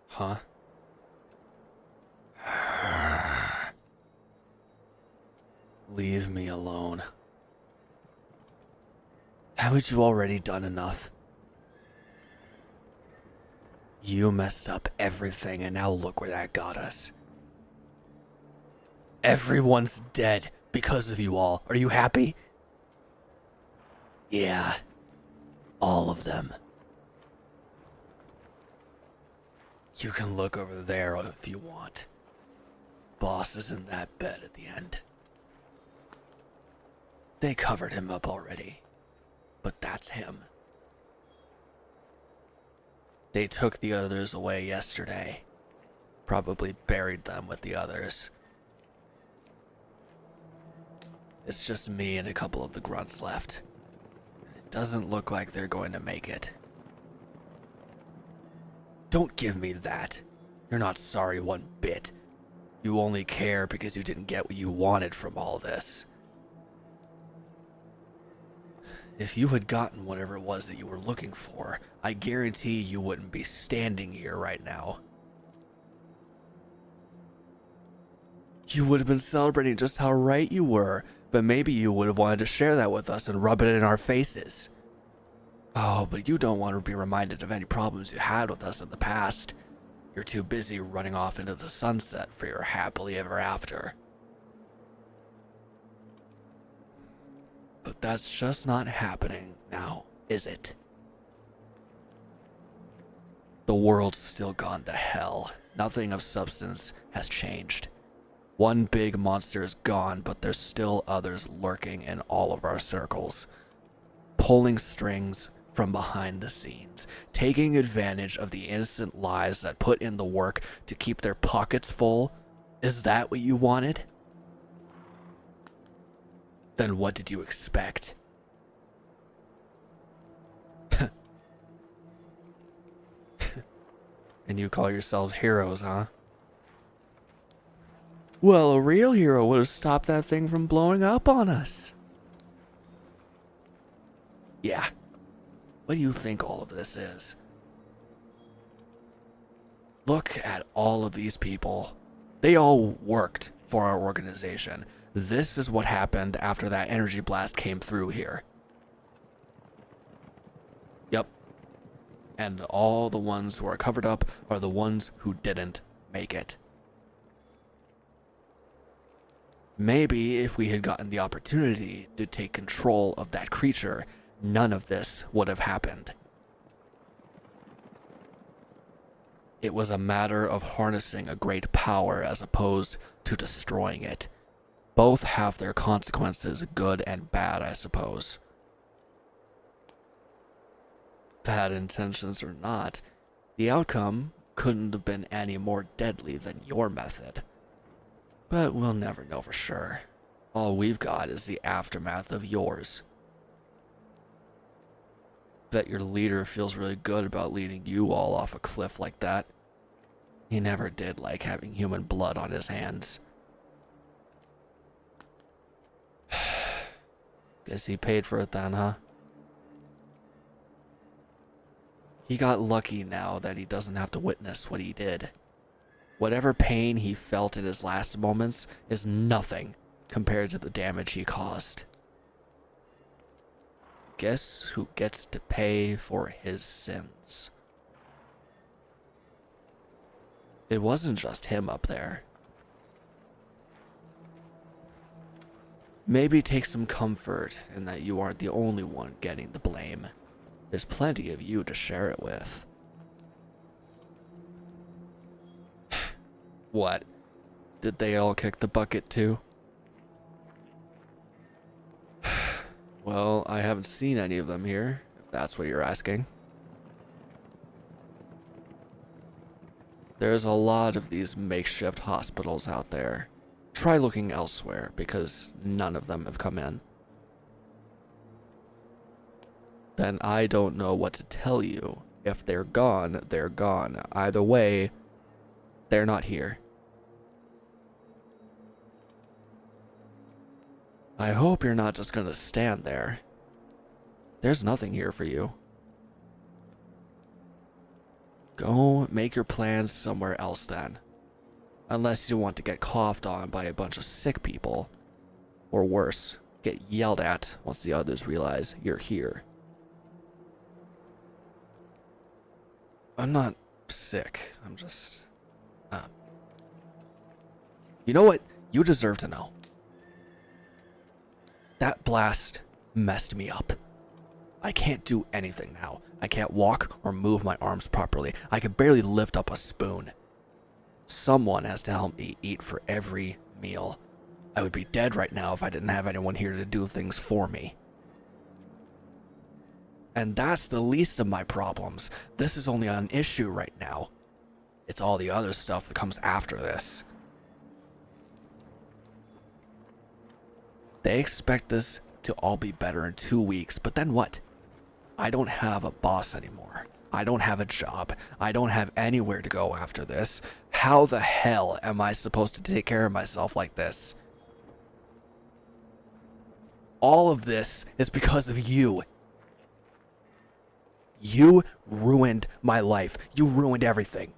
Huh? Leave me alone. Haven't you already done enough? You messed up everything, and now look where that got us. Everyone's dead because of you all. Are you happy? Yeah, all of them. You can look over there if you want. Boss is in that bed at the end. They covered him up already, but that's him. They took the others away yesterday. Probably buried them with the others. It's just me and a couple of the grunts left. It doesn't look like they're going to make it. Don't give me that. You're not sorry one bit. You only care because you didn't get what you wanted from all this. If you had gotten whatever it was that you were looking for, I guarantee you wouldn't be standing here right now. You would have been celebrating just how right you were, but maybe you would have wanted to share that with us and rub it in our faces. Oh, but you don't want to be reminded of any problems you had with us in the past. You're too busy running off into the sunset for your happily ever after. But that's just not happening now, is it? The world's still gone to hell. Nothing of substance has changed. One big monster is gone, but there's still others lurking in all of our circles, pulling strings from behind the scenes, taking advantage of the innocent lives that put in the work to keep their pockets full. Is that what you wanted? Then what did you expect? And you call yourselves heroes, huh? Well, a real hero would have stopped that thing from blowing up on us. Yeah. What do you think all of this is? Look at all of these people. They all worked for our organization. This is what happened after that energy blast came through here. Yep. And all the ones who are covered up are the ones who didn't make it. Maybe if we had gotten the opportunity to take control of that creature, none of this would have happened. It was a matter of harnessing a great power as opposed to destroying it. Both have their consequences, good and bad, I suppose. Bad intentions or not, the outcome couldn't have been any more deadly than your method. But we'll never know for sure. All we've got is the aftermath of yours. Bet your leader feels really good about leading you all off a cliff like that. He never did like having human blood on his hands. Guess he paid for it then, huh? He got lucky now that he doesn't have to witness what he did. Whatever pain he felt in his last moments is nothing compared to the damage he caused. Guess who gets to pay for his sins? It wasn't just him up there. Maybe take some comfort in that you aren't the only one getting the blame. There's plenty of you to share it with. What? Did they all kick the bucket too? Well, I haven't seen any of them here, if that's what you're asking. There's a lot of these makeshift hospitals out there. Try looking elsewhere, because none of them have come in. Then I don't know what to tell you. If they're gone, they're gone. Either way, they're not here. I hope you're not just gonna stand there. There's nothing here for you. Go make your plans somewhere else then. Unless you want to get coughed on by a bunch of sick people. Or worse, get yelled at once the others realize you're here. I'm not sick. I'm just... You know what? You deserve to know. That blast messed me up. I can't do anything now. I can't walk or move my arms properly. I can barely lift up a spoon. Someone has to help me eat for every meal. I would be dead right now if I didn't have anyone here to do things for me. And that's the least of my problems. This is only an issue right now. It's all the other stuff that comes after this. They expect this to all be better in 2 weeks, but then what? I don't have a boss anymore. I don't have a job. I don't have anywhere to go after this. How the hell am I supposed to take care of myself like this? All of this is because of you. You ruined my life. You ruined everything.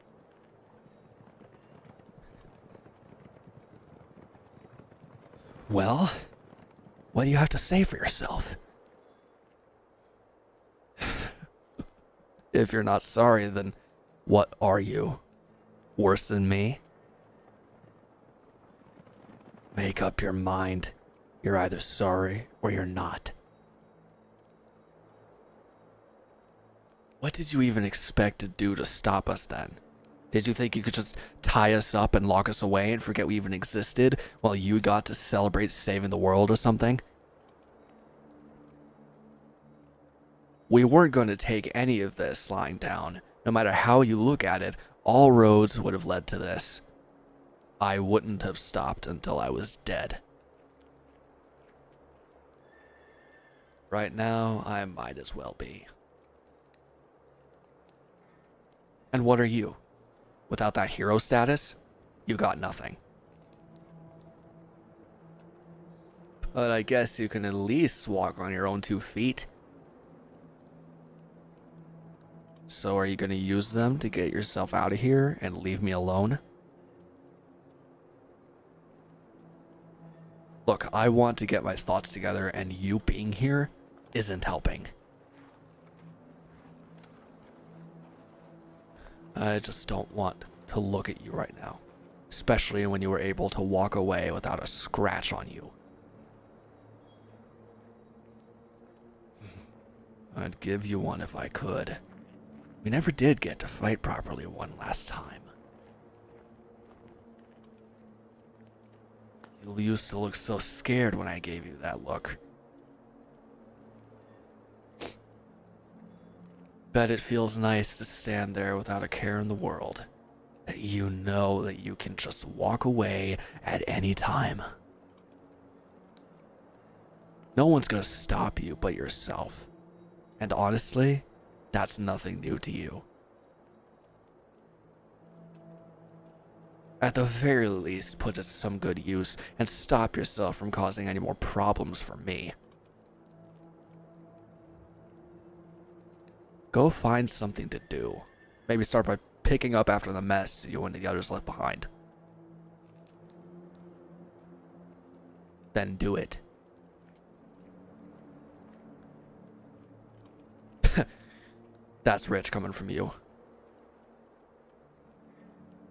Well, what do you have to say for yourself? If you're not sorry, then what are you? Worse than me? Make up your mind. You're either sorry or you're not. What did you even expect to do to stop us then? Did you think you could just tie us up and lock us away and forget we even existed while you got to celebrate saving the world or something? We weren't going to take any of this lying down. No matter how you look at it, all roads would have led to this. I wouldn't have stopped until I was dead. Right now, I might as well be. And what are you? Without that hero status, you got nothing. But I guess you can at least walk on your own 2 feet. So are you going to use them to get yourself out of here and leave me alone? Look, I want to get my thoughts together, and you being here isn't helping. I just don't want to look at you right now, especially when you were able to walk away without a scratch on you. I'd give you one if I could. We never did get to fight properly one last time. You used to look so scared when I gave you that look. Bet it feels nice to stand there without a care in the world. That you know that you can just walk away at any time. No one's gonna stop you but yourself. And honestly, that's nothing new to you. At the very least, put it to some good use and stop yourself from causing any more problems for me. Go find something to do. Maybe start by picking up after the mess you and the others left behind. Then do it. That's rich coming from you.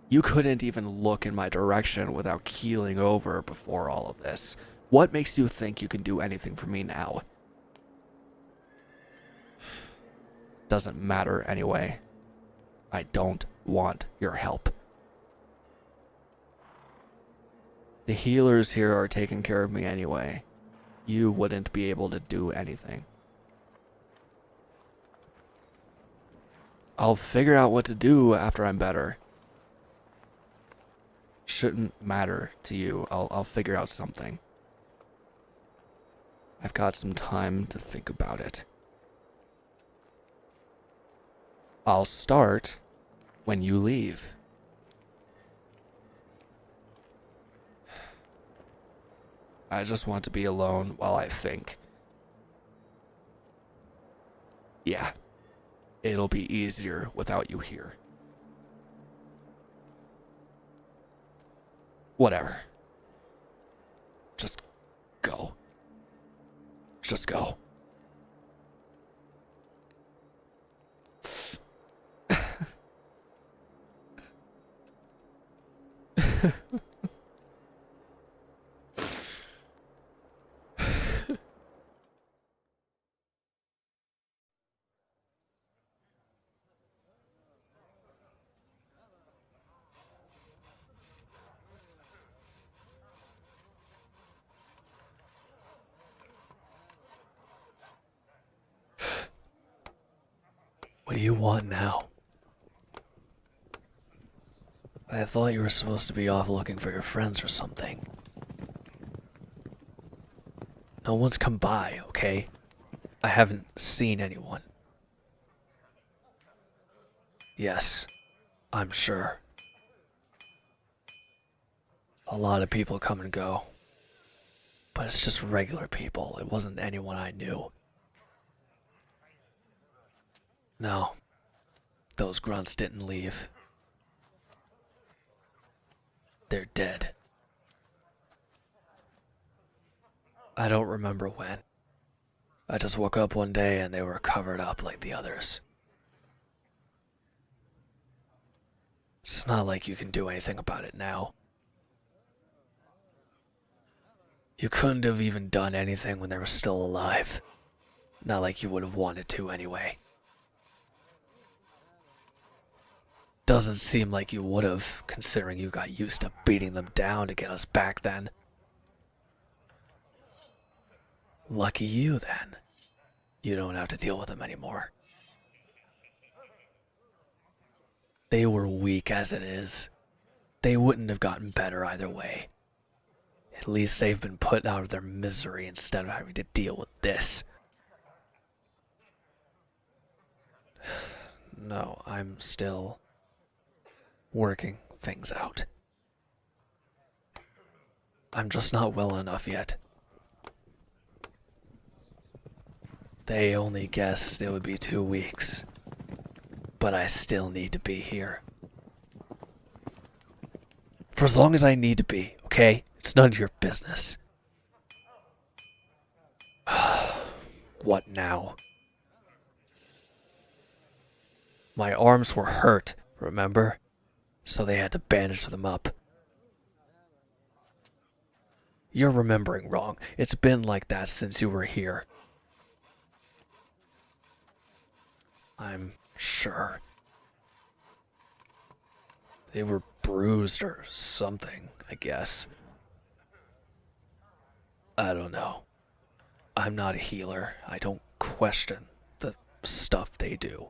You couldn't even look in my direction without keeling over before all of this. What makes you think you can do anything for me now? Doesn't matter anyway. I don't want your help. The healers here are taking care of me anyway. You wouldn't be able to do anything. I'll figure out what to do after I'm better. Shouldn't matter to you. I'll figure out something. I've got some time to think about it. I'll start when you leave. I just want to be alone while I think. Yeah, it'll be easier without you here. Whatever. Just go. Just go. What do you want now? I thought you were supposed to be off looking for your friends or something. No one's come by, okay? I haven't seen anyone. Yes, I'm sure. A lot of people come and go. But it's just regular people. It wasn't anyone I knew. No, those grunts didn't leave. They're dead. I don't remember when. I just woke up one day and they were covered up like the others. It's not like you can do anything about it now. You couldn't have even done anything when they were still alive. Not like you would have wanted to anyway. Doesn't seem like you would have, considering you got used to beating them down to get us back then. Lucky you, then. You don't have to deal with them anymore. They were weak as it is. They wouldn't have gotten better either way. At least they've been put out of their misery instead of having to deal with this. No, I'm still working things out. I'm just not well enough yet. They only guessed it would be 2 weeks. But I still need to be here. For as long as I need to be, okay? It's none of your business. What now? My arms were hurt, remember? So they had to bandage them up. You're remembering wrong. It's been like that since you were here. I'm sure. They were bruised or something, I guess. I don't know. I'm not a healer. I don't question the stuff they do.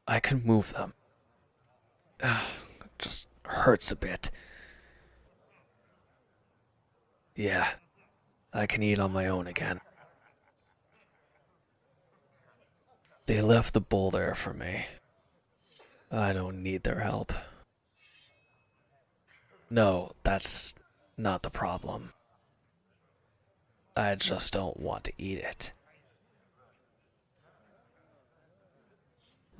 I can move them. It just hurts a bit. Yeah, I can eat on my own again. They left the bowl there for me. I don't need their help. No, that's not the problem. I just don't want to eat it.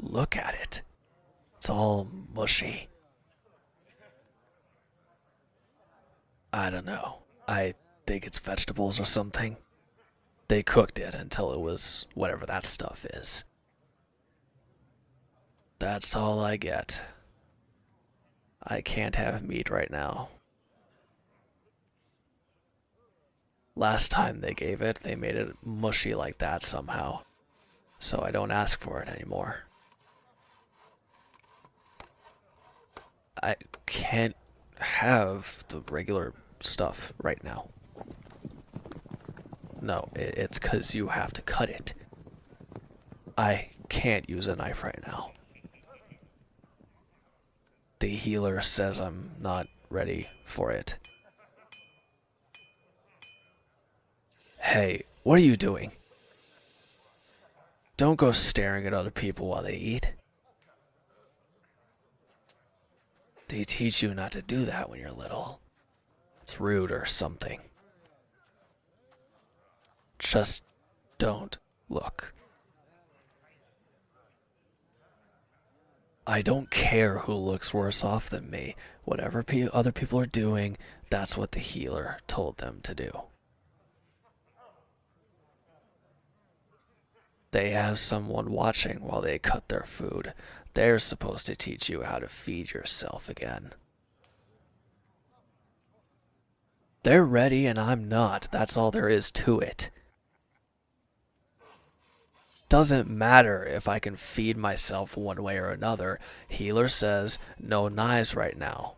Look at it. It's all mushy. I don't know. I think it's vegetables or something. They cooked it until it was whatever that stuff is. That's all I get. I can't have meat right now. Last time they gave it, they made it mushy like that somehow. So I don't ask for it anymore. I can't have the regular stuff right now. No, it's 'cause you have to cut it. I can't use a knife right now. The healer says I'm not ready for it. Hey, what are you doing? Don't go staring at other people while they eat. They teach you not to do that when you're little. It's rude or something. Just don't look. I don't care who looks worse off than me. Whatever other people are doing, that's what the healer told them to do. They have someone watching while they cut their food. They're supposed to teach you how to feed yourself again. They're ready and I'm not. That's all there is to it. Doesn't matter if I can feed myself one way or another. Healer says no knives right now.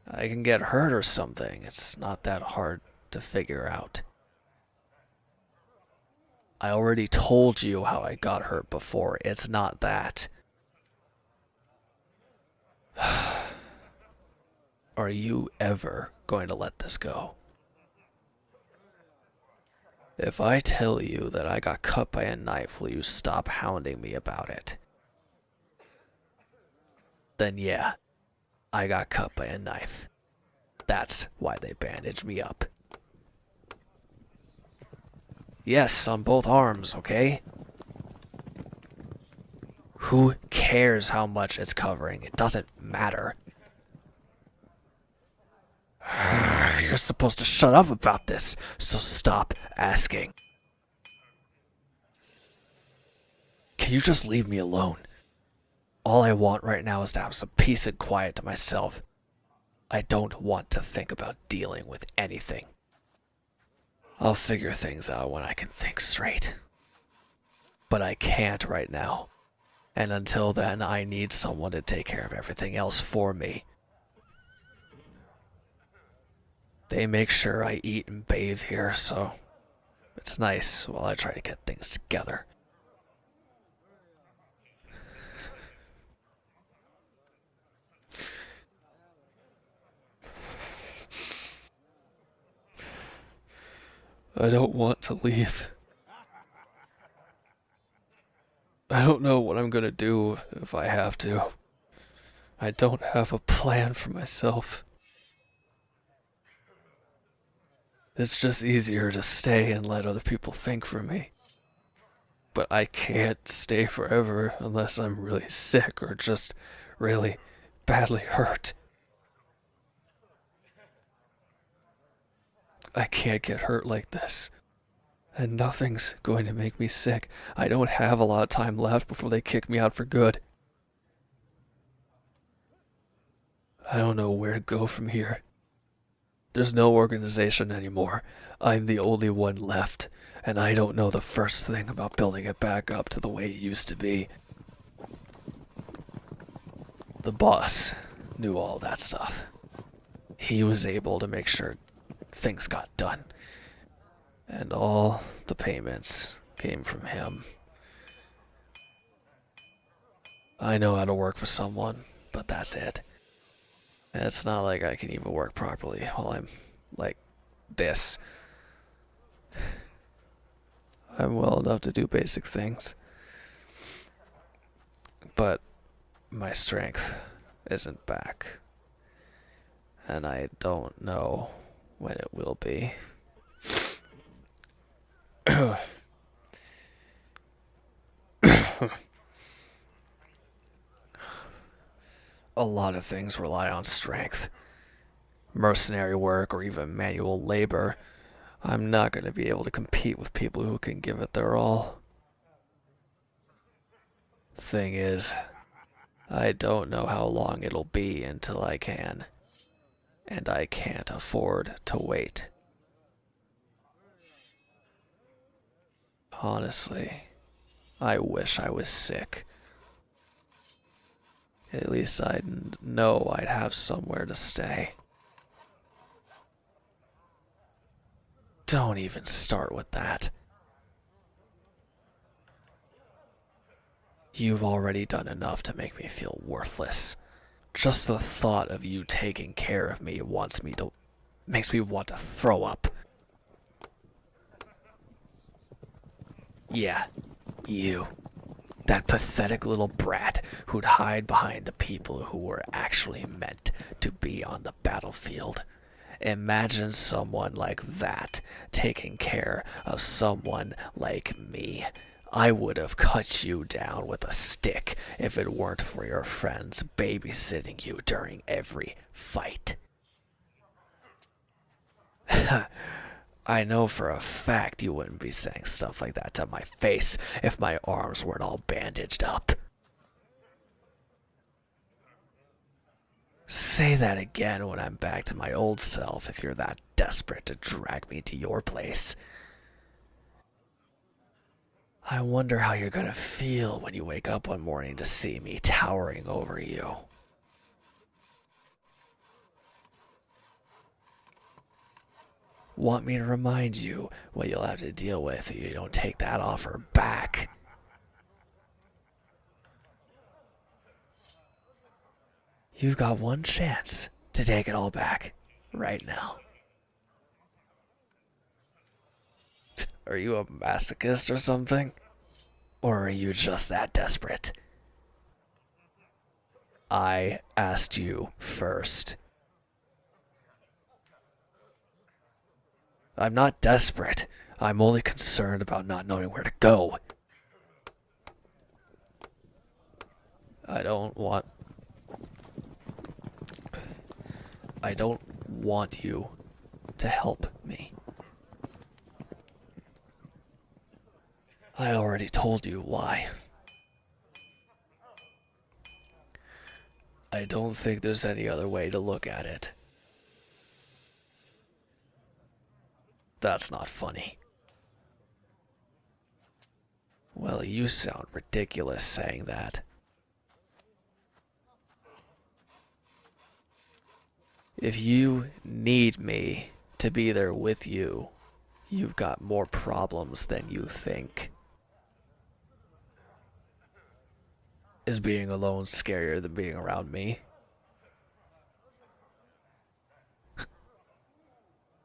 I can get hurt or something. It's not that hard to figure out. I already told you how I got hurt before. It's not that. Are you ever going to let this go? If I tell you that I got cut by a knife, will you stop hounding me about it? Then yeah, I got cut by a knife. That's why they bandaged me up. Yes, on both arms, okay? Who cares how much it's covering? It doesn't matter. You're supposed to shut up about this, so stop asking. Can you just leave me alone? All I want right now is to have some peace and quiet to myself. I don't want to think about dealing with anything. I'll figure things out when I can think straight. But I can't right now. And until then, I need someone to take care of everything else for me. They make sure I eat and bathe here, so it's nice while I try to get things together. I don't want to leave. I don't know what I'm gonna do if I have to. I don't have a plan for myself. It's just easier to stay and let other people think for me. But I can't stay forever unless I'm really sick or just really badly hurt. I can't get hurt like this. And nothing's going to make me sick. I don't have a lot of time left before they kick me out for good. I don't know where to go from here. There's no organization anymore. I'm the only one left, and I don't know the first thing about building it back up to the way it used to be. The boss knew all that stuff. He was able to make sure things got done. And all the payments came from him. I know how to work for someone, but that's it. And it's not like I can even work properly while I'm like this. I'm well enough to do basic things. But my strength isn't back. And I don't know when it will be. A lot of things rely on strength. Mercenary work or even manual labor. I'm not going to be able to compete with people who can give it their all. Thing is, I don't know how long it'll be until I can. And I can't afford to wait. Honestly, I wish I was sick. At least I'd know I'd have somewhere to stay. Don't even start with that. You've already done enough to make me feel worthless. Just the thought of you taking care of me makes me want to throw up. Yeah, you. That pathetic little brat who'd hide behind the people who were actually meant to be on the battlefield. Imagine someone like that taking care of someone like me. I would have cut you down with a stick if it weren't for your friends babysitting you during every fight. I know for a fact you wouldn't be saying stuff like that to my face if my arms weren't all bandaged up. Say that again when I'm back to my old self if you're that desperate to drag me to your place. I wonder how you're gonna feel when you wake up one morning to see me towering over you. Want me to remind you what you'll have to deal with if you don't take that offer back? You've got one chance to take it all back right now. Are you a masochist or something? Or are you just that desperate? I asked you first. I'm not desperate. I'm only concerned about not knowing where to go. I don't want. I don't want you to help me. I already told you why. I don't think there's any other way to look at it. That's not funny. Well, you sound ridiculous saying that. If you need me to be there with you, you've got more problems than you think. Is being alone scarier than being around me?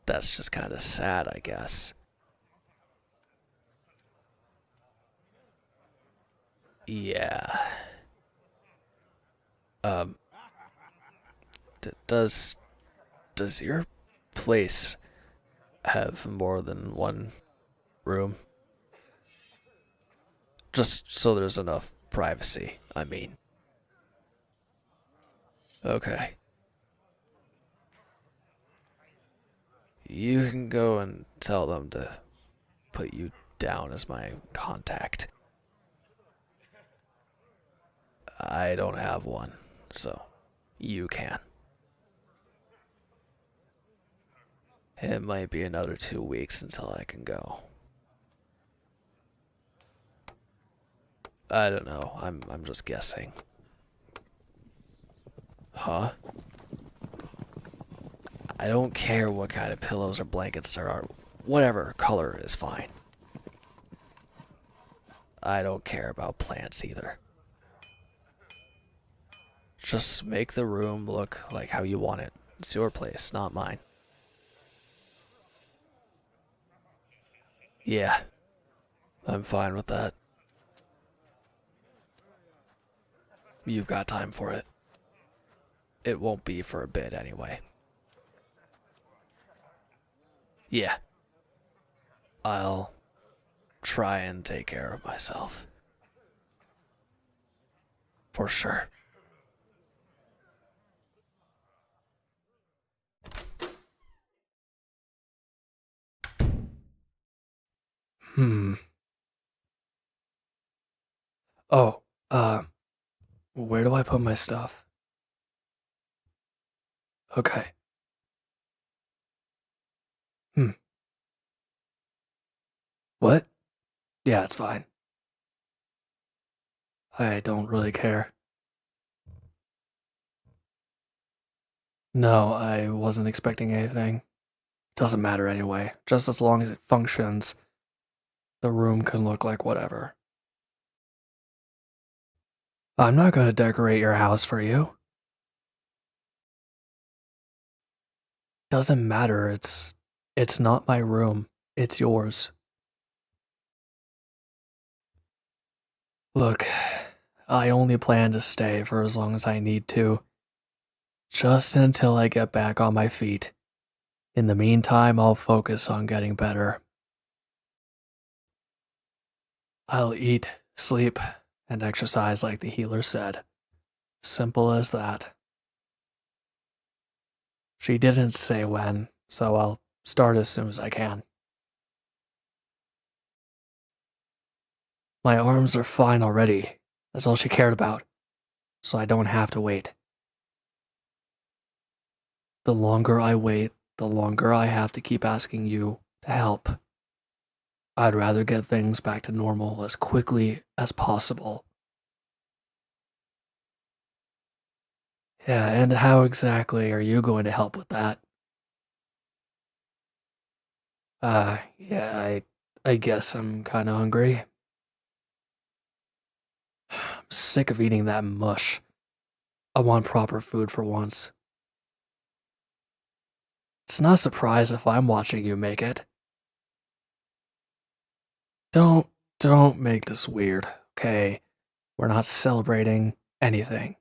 That's just kind of sad, I guess. Yeah. Um, does your place have more than one room? Just so there's enough privacy, I mean. Okay. You can go and tell them to put you down as my contact. I don't have one, so you can. It might be another 2 weeks until I can go. I don't know. I'm just guessing. Huh? I don't care what kind of pillows or blankets there are. Whatever color is fine. I don't care about plants either. Just make the room look like how you want it. It's your place, not mine. Yeah, I'm fine with that. You've got time for it. It won't be for a bit anyway. Yeah. I'll try and take care of myself. For sure. Hmm. Oh, where do I put my stuff? Okay. Hmm. What? Yeah, it's fine. I don't really care. No, I wasn't expecting anything. Doesn't matter anyway. Just as long as it functions, the room can look like whatever. I'm not gonna decorate your house for you. Doesn't matter, it's not my room. It's yours. Look, I only plan to stay for as long as I need to. Just until I get back on my feet. In the meantime, I'll focus on getting better. I'll eat, sleep, and exercise like the healer said. Simple as that. She didn't say when, so I'll start as soon as I can. My arms are fine already. That's all she cared about, so I don't have to wait. The longer I wait, the longer I have to keep asking you to help. I'd rather get things back to normal as quickly as possible. Yeah, and how exactly are you going to help with that? I guess I'm kinda hungry. I'm sick of eating that mush. I want proper food for once. It's not a surprise if I'm watching you make it. Don't, don't make this weird, okay? We're not celebrating anything.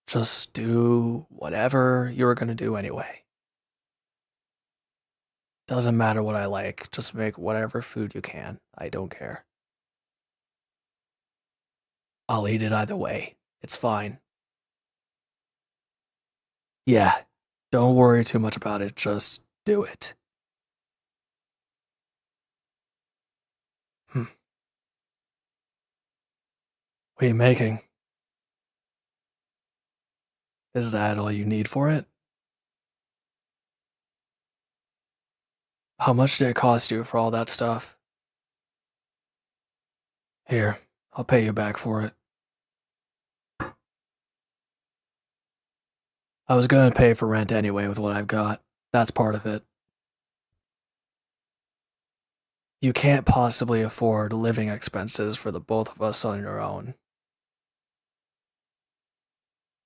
Just do whatever you were gonna do anyway. Doesn't matter what I like, just make whatever food you can. I don't care. I'll eat it either way. It's fine. Yeah, don't worry too much about it, just do it. Hmm. What are you making? Is that all you need for it? How much did it cost you for all that stuff? Here, I'll pay you back for it. I was gonna pay for rent anyway with what I've got. That's part of it. You can't possibly afford living expenses for the both of us on your own.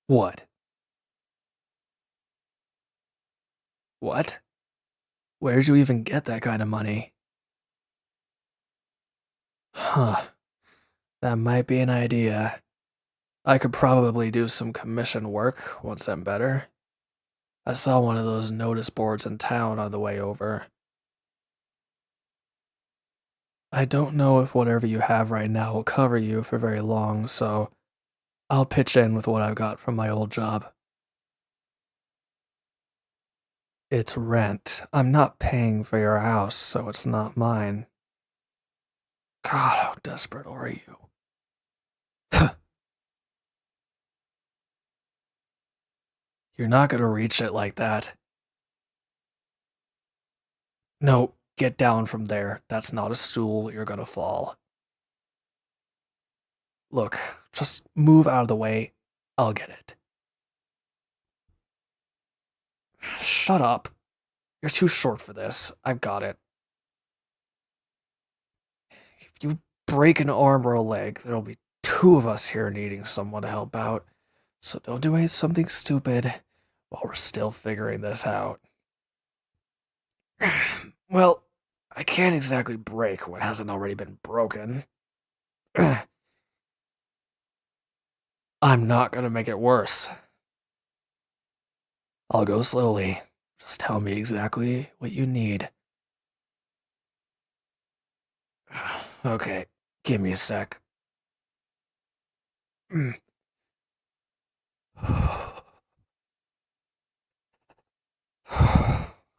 What? What? Where'd you even get that kind of money? Huh, that might be an idea. I could probably do some commission work once I'm better. I saw one of those notice boards in town on the way over. I don't know if whatever you have right now will cover you for very long, so I'll pitch in with what I've got from my old job. It's rent. I'm not paying for your house, so it's not mine. God, how desperate are you? You're not gonna reach it like that. No, get down from there. That's not a stool. You're gonna fall. Look, just move out of the way. I'll get it. Shut up. You're too short for this. I've got it. If you break an arm or a leg, there'll be two of us here needing someone to help out. So don't do something stupid while we're still figuring this out. Well, I can't exactly break what hasn't already been broken. I'm not gonna make it worse. I'll go slowly. Just tell me exactly what you need. Okay, give me a sec.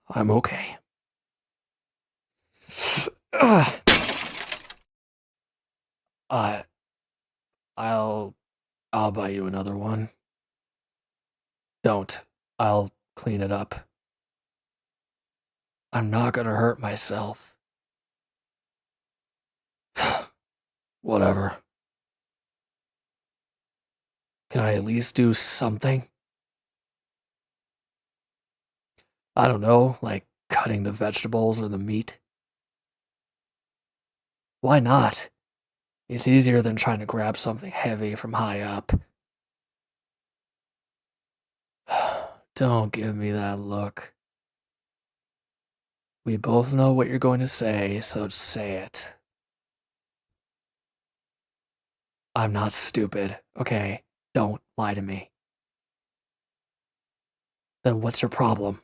I'm okay. Uh, I'll I'll buy you another one. Don't. I'll clean it up. I'm not gonna hurt myself. Whatever. Can I at least do something? I don't know, like cutting the vegetables or the meat. Why not? It's easier than trying to grab something heavy from high up. Don't give me that look. We both know what you're going to say, so just say it. I'm not stupid, okay? Don't lie to me. Then what's your problem?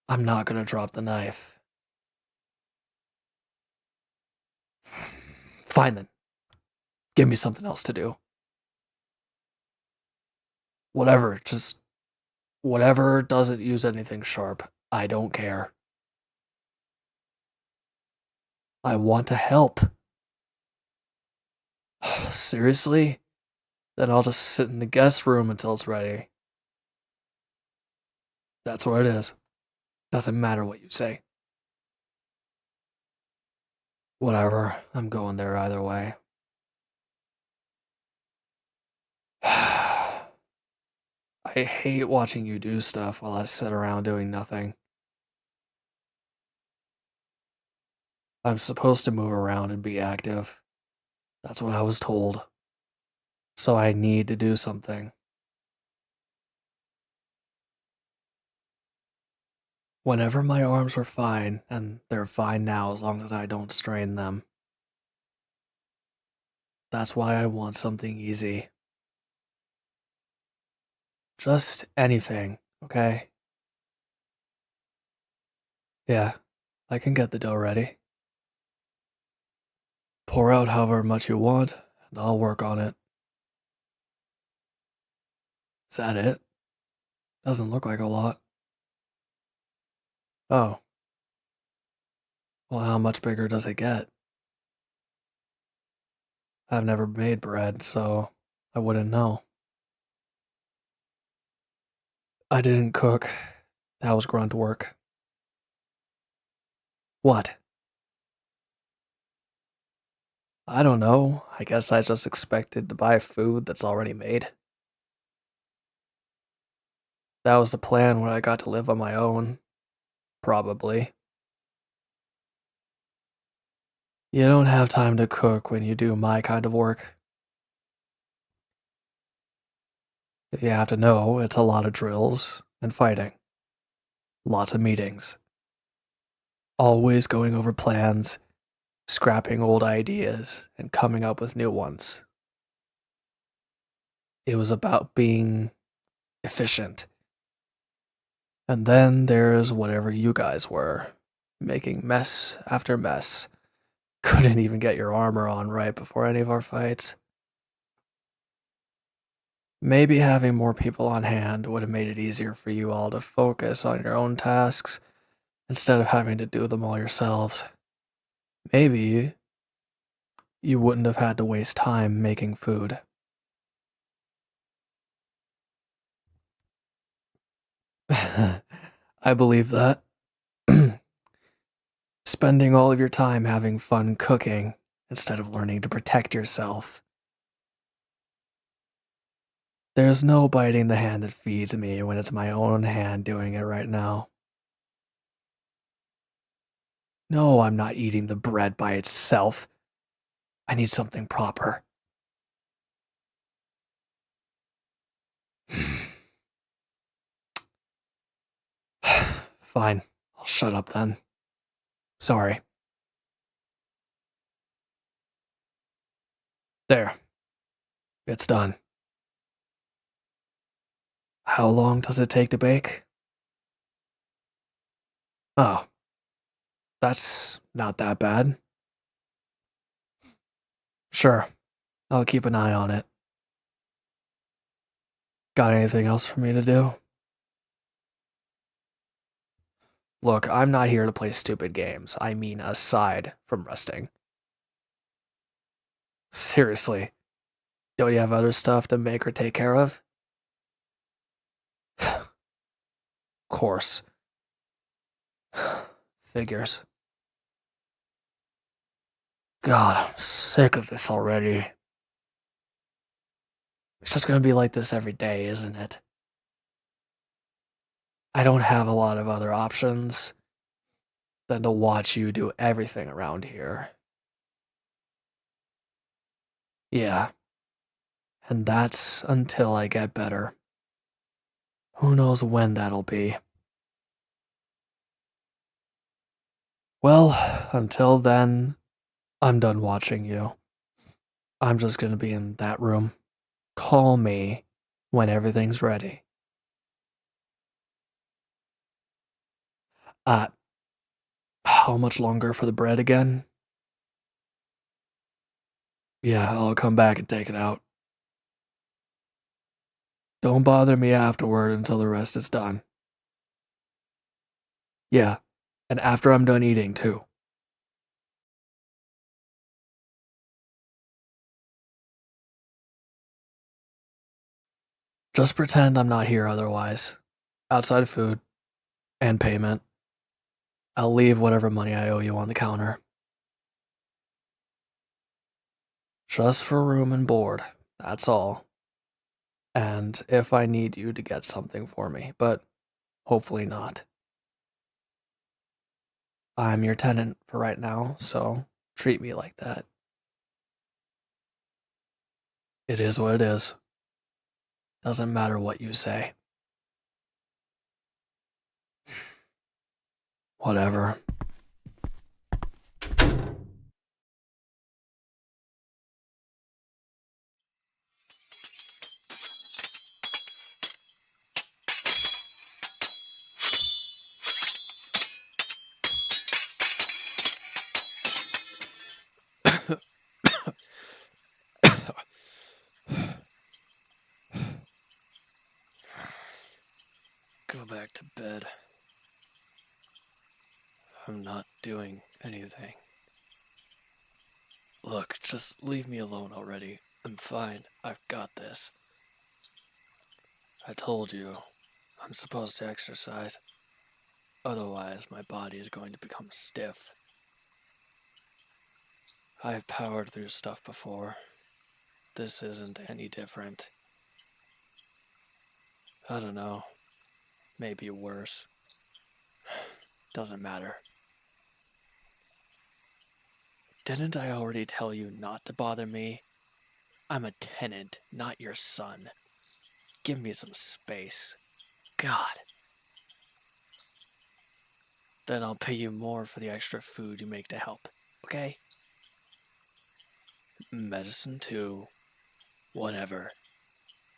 I'm not gonna drop the knife. Fine then. Give me something else to do. Whatever, just whatever doesn't use anything sharp. I don't care. I want to help. Seriously? Then I'll just sit in the guest room until it's ready. That's what it is. Doesn't matter what you say. Whatever, I'm going there either way. I hate watching you do stuff while I sit around doing nothing. I'm supposed to move around and be active. That's what I was told. So I need to do something. Whenever my arms were fine, and they're fine now as long as I don't strain them. That's why I want something easy. Just anything, okay? Yeah, I can get the dough ready. Pour out however much you want, and I'll work on it. Is that it? Doesn't look like a lot. Oh, well, how much bigger does it get? I've never made bread, so I wouldn't know. I didn't cook. That was grunt work. What? I don't know. I guess I just expected to buy food that's already made. That was the plan when I got to live on my own. Probably. You don't have time to cook when you do my kind of work. If you have to know, it's a lot of drills and fighting. Lots of meetings. Always going over plans, scrapping old ideas, and coming up with new ones. It was about being efficient. And then there's whatever you guys were, making mess after mess. Couldn't even get your armor on right before any of our fights. Maybe having more people on hand would have made it easier for you all to focus on your own tasks instead of having to do them all yourselves. Maybe you wouldn't have had to waste time making food. I believe that. Spending all of your time having fun cooking instead of learning to protect yourself. There's no biting the hand that feeds me when it's my own hand doing it right now. No, I'm not eating the bread by itself. I need something proper. Fine, I'll shut up then. Sorry. There. It's done. How long does it take to bake? Oh, that's not that bad. Sure, I'll keep an eye on it. Got anything else for me to do? Look, I'm not here to play stupid games. I mean, aside from resting. Seriously, don't you have other stuff to make or take care of? Course. Figures. God, I'm sick of this already. It's just gonna be like this every day, isn't it? I don't have a lot of other options than to watch you do everything around here. Yeah, and that's until I get better. Who knows when that'll be? Well, until then, I'm done watching you. I'm just gonna be in that room. Call me when everything's ready. Uh, how much longer for the bread again? Yeah, I'll come back and take it out. Don't bother me afterward until the rest is done. Yeah, and after I'm done eating, too. Just pretend I'm not here otherwise. Outside of food and payment, I'll leave whatever money I owe you on the counter. Just for room and board, that's all. And if I need you to get something for me, but hopefully not. I'm your tenant for right now, so treat me like that. It is what it is. Doesn't matter what you say. Whatever. Go back to bed. I'm not doing anything. Look, just leave me alone already. I'm fine. I've got this. I told you, I'm supposed to exercise. Otherwise, my body is going to become stiff. I've powered through stuff before. This isn't any different. I don't know. Maybe worse. Doesn't matter. Didn't I already tell you not to bother me? I'm a tenant, not your son. Give me some space. God. Then I'll pay you more for the extra food you make to help, okay? Medicine too. Whatever.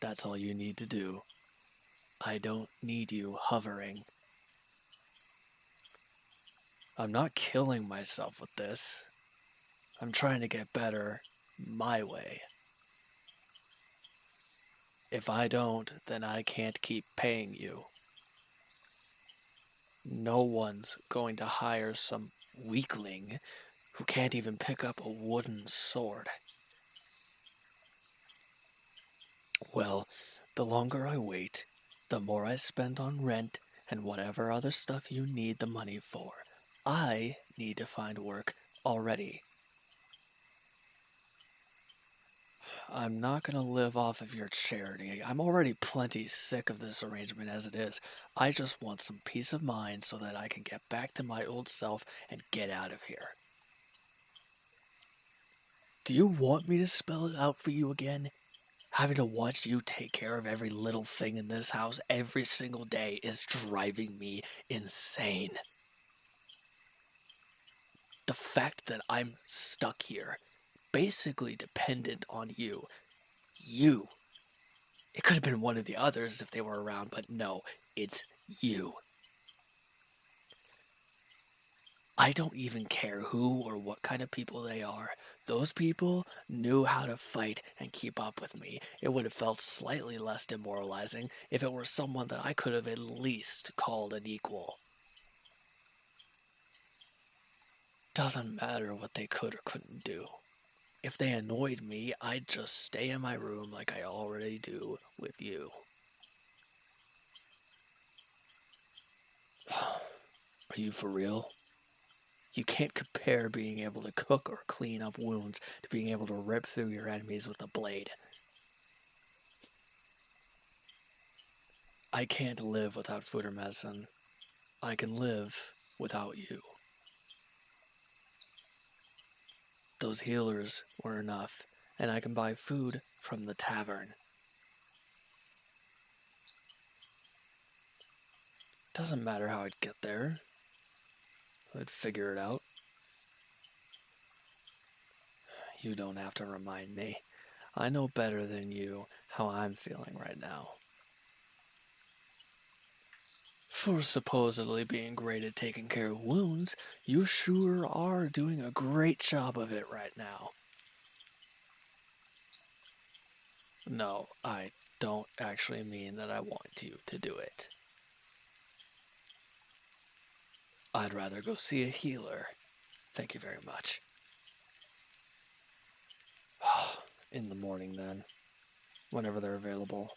That's all you need to do. I don't need you hovering. I'm not killing myself with this. I'm trying to get better my way. If I don't, then I can't keep paying you. No one's going to hire some weakling who can't even pick up a wooden sword. Well, the longer I wait, the more I spend on rent and whatever other stuff you need the money for. I need to find work already. I'm not gonna live off of your charity. I'm already plenty sick of this arrangement as it is. I just want some peace of mind so that I can get back to my old self and get out of here. Do you want me to spell it out for you again? Having to watch you take care of every little thing in this house every single day is driving me insane. The fact that I'm stuck here, basically dependent on you. You. It could have been one of the others if they were around, but no, it's you. I don't even care who or what kind of people they are. Those people knew how to fight and keep up with me. It would have felt slightly less demoralizing if it were someone that I could have at least called an equal. Doesn't matter what they could or couldn't do. If they annoyed me, I'd just stay in my room like I already do with you. Are you for real? You can't compare being able to cook or clean up wounds to being able to rip through your enemies with a blade. I can't live without food or medicine. I can live without you. Those healers were enough, and I can buy food from the tavern. Doesn't matter how I'd get there. I'd figure it out. You don't have to remind me. I know better than you how I'm feeling right now. For supposedly being great at taking care of wounds, you sure are doing a great job of it right now. No, I don't actually mean that I want you to do it. I'd rather go see a healer. Thank you very much. In the morning, then. Whenever they're available.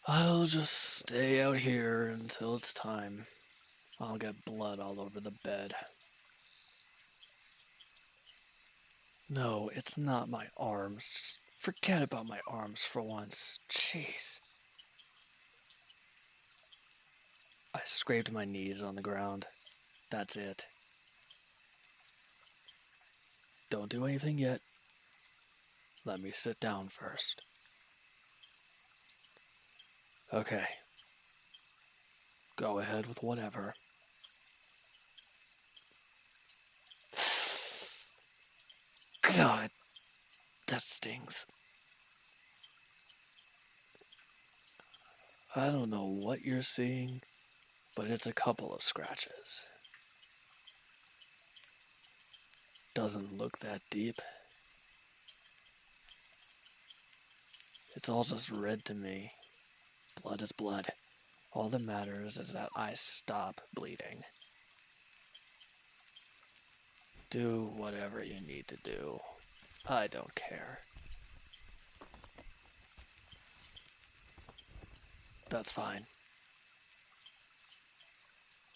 I'll just stay out here until it's time. I'll get blood all over the bed. No, it's not my arms. Just forget about my arms for once. Jeez. I scraped my knees on the ground. That's it. Don't do anything yet. Let me sit down first. Okay. Go ahead with whatever. God, that stings. I don't know what you're seeing, but it's a couple of scratches. Doesn't look that deep. It's all just red to me. Blood is blood. All that matters is that I stop bleeding. Do whatever you need to do. I don't care. That's fine.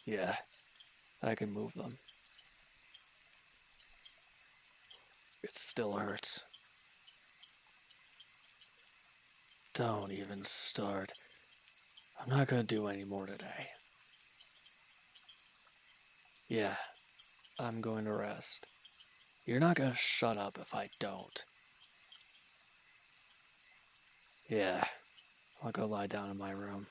Yeah, I can move them. It still hurts. Don't even start. I'm not gonna do any more today. Yeah, I'm going to rest. You're not gonna shut up if I don't. Yeah, I'll go lie down in my room.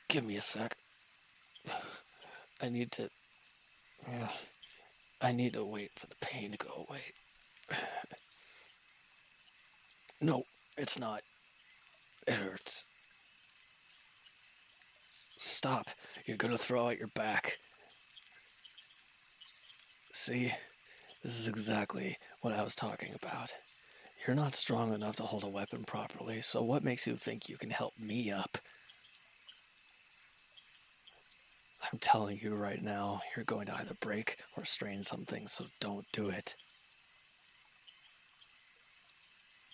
Give me a sec. I need to... Yeah, I need to wait for the pain to go away. No, it's not. It hurts. Stop. You're gonna throw out your back. See? This is exactly what I was talking about. You're not strong enough to hold a weapon properly, so what makes you think you can help me up? I'm telling you right now, you're going to either break or strain something, so don't do it.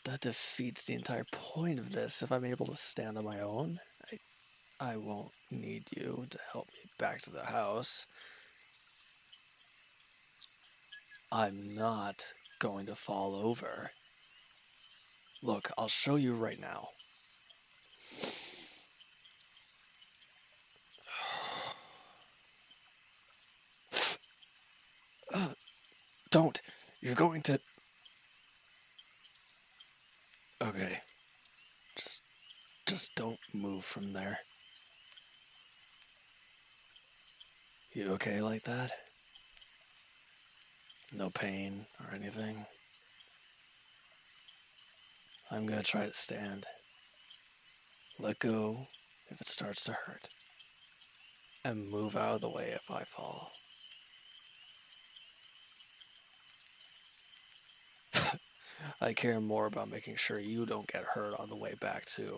That defeats the entire point of this if I'm able to stand on my own. I won't need you to help me back to the house. I'm not going to fall over. Look, I'll show you right now. Don't. You're going to... Okay. Just don't move from there. You okay like that? No pain or anything? I'm gonna try to stand. Let go if it starts to hurt. And move out of the way if I fall. I care more about making sure you don't get hurt on the way back, too.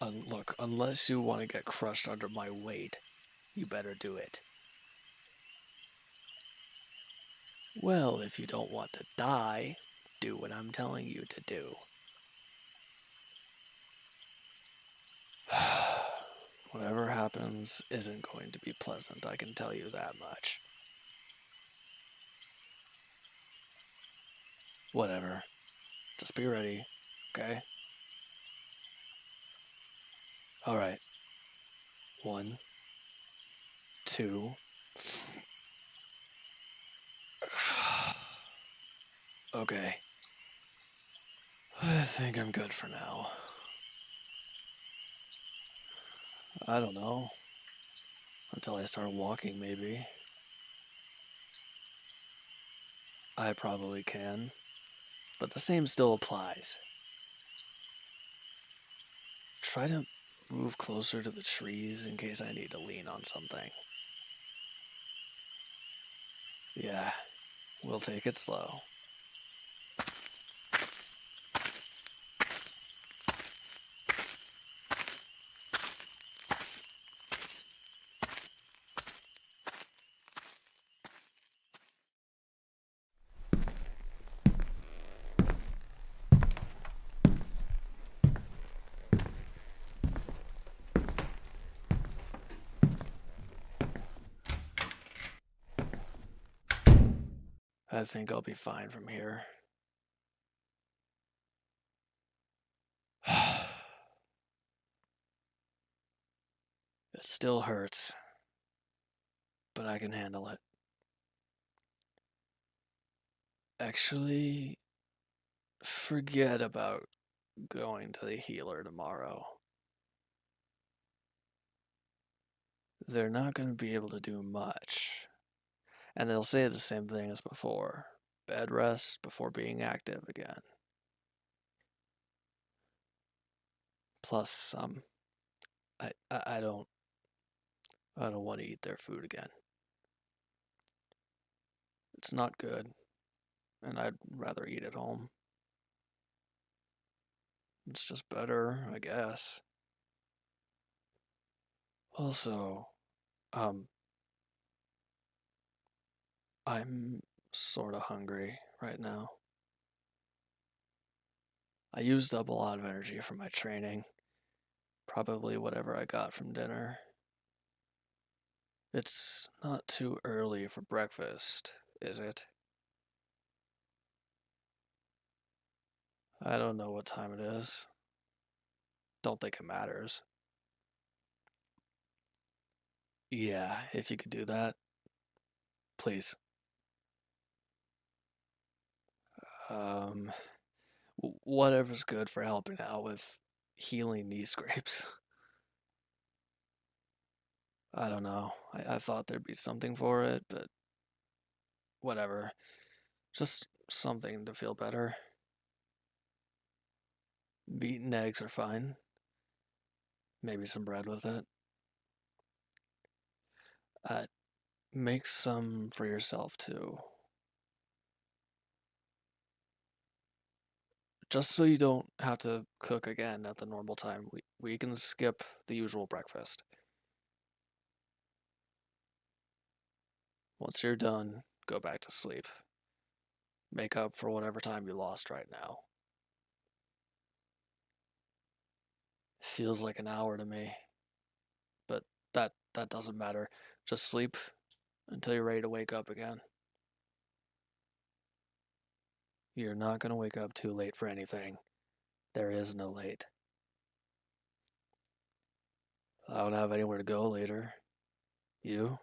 Look, unless you want to get crushed under my weight, you better do it. Well, if you don't want to die, do what I'm telling you to do. Whatever happens isn't going to be pleasant, I can tell you that much. Whatever. Just be ready, okay? Alright. 1, 2. Okay. I think I'm good for now. I don't know. Until I start walking, maybe. I probably can. But the same still applies. Try to move closer to the trees in case I need to lean on something. Yeah, we'll take it slow. I think I'll be fine from here. It still hurts, but I can handle it. Actually, forget about going to the healer tomorrow. They're not going to be able to do much. And they'll say the same thing as before. Bed rest before being active again. Plus, I don't want to eat their food again. It's not good, and I'd rather eat at home. It's just better, I guess. Also, I'm sorta hungry right now. I used up a lot of energy from my training. Probably whatever I got from dinner. It's not too early for breakfast, is it? I don't know what time it is. Don't think it matters. Yeah, if you could do that, please. Um, whatever's good for helping out with healing knee scrapes. I don't know. I thought there'd be something for it, but whatever. Just something to feel better. Beaten eggs are fine. Maybe some bread with it. Make some for yourself too. Just so you don't have to cook again at the normal time. We can skip the usual breakfast. Once you're done, go back to sleep. Make up for whatever time you lost right now. Feels like an hour to me. But that doesn't matter. Just sleep until you're ready to wake up again. You're not gonna wake up too late for anything. There is no late. I don't have anywhere to go later. You?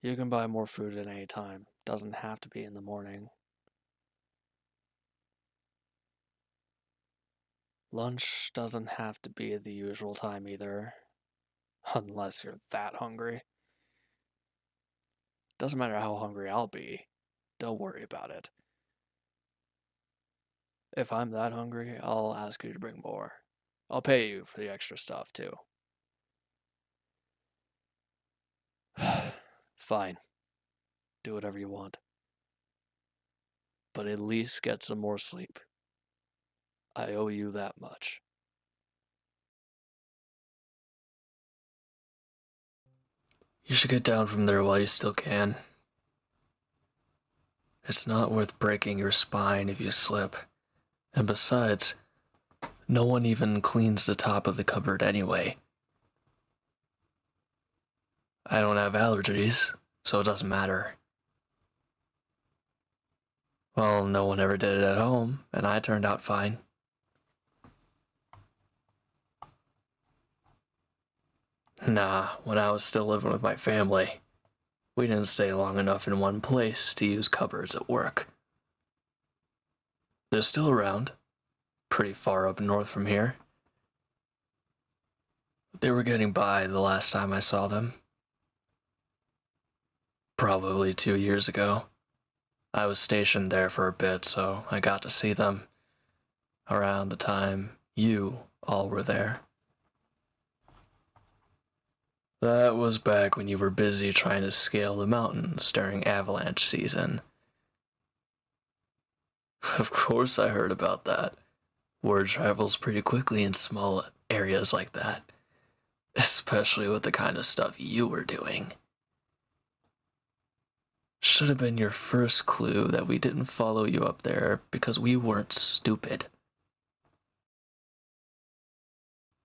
You can buy more food at any time. Doesn't have to be in the morning. Lunch doesn't have to be at the usual time either. Unless you're that hungry. Doesn't matter how hungry I'll be. Don't worry about it. If I'm that hungry, I'll ask you to bring more. I'll pay you for the extra stuff too. Fine. Do whatever you want. But at least get some more sleep. I owe you that much. You should get down from there while you still can. It's not worth breaking your spine if you slip. And besides, no one even cleans the top of the cupboard anyway. I don't have allergies, so it doesn't matter. Well, no one ever did it at home, and I turned out fine. Nah, when I was still living with my family. We didn't stay long enough in one place to use cupboards at work. They're still around, pretty far up north from here. They were getting by the last time I saw them. Probably 2 years ago. I was stationed there for a bit, so I got to see them around the time you all were there. That was back when you were busy trying to scale the mountains during avalanche season. Of course I heard about that. Word travels pretty quickly in small areas like that, especially with the kind of stuff you were doing. Should have been your first clue that we didn't follow you up there because we weren't stupid.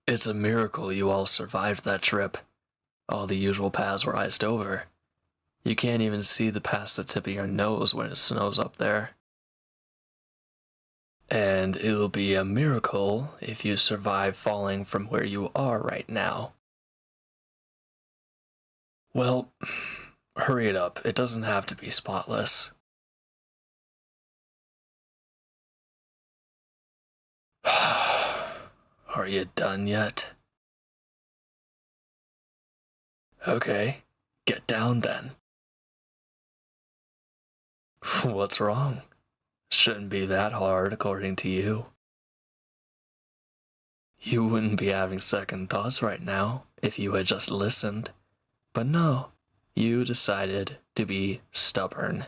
It's a miracle you all survived that trip. All the usual paths were iced over. You can't even see past the tip of your nose when it snows up there. And it'll be a miracle if you survive falling from where you are right now. Well, hurry it up. It doesn't have to be spotless. Are you done yet? Okay, get down then. What's wrong? Shouldn't be that hard, according to you. You wouldn't be having second thoughts right now if you had just listened. But no, you decided to be stubborn.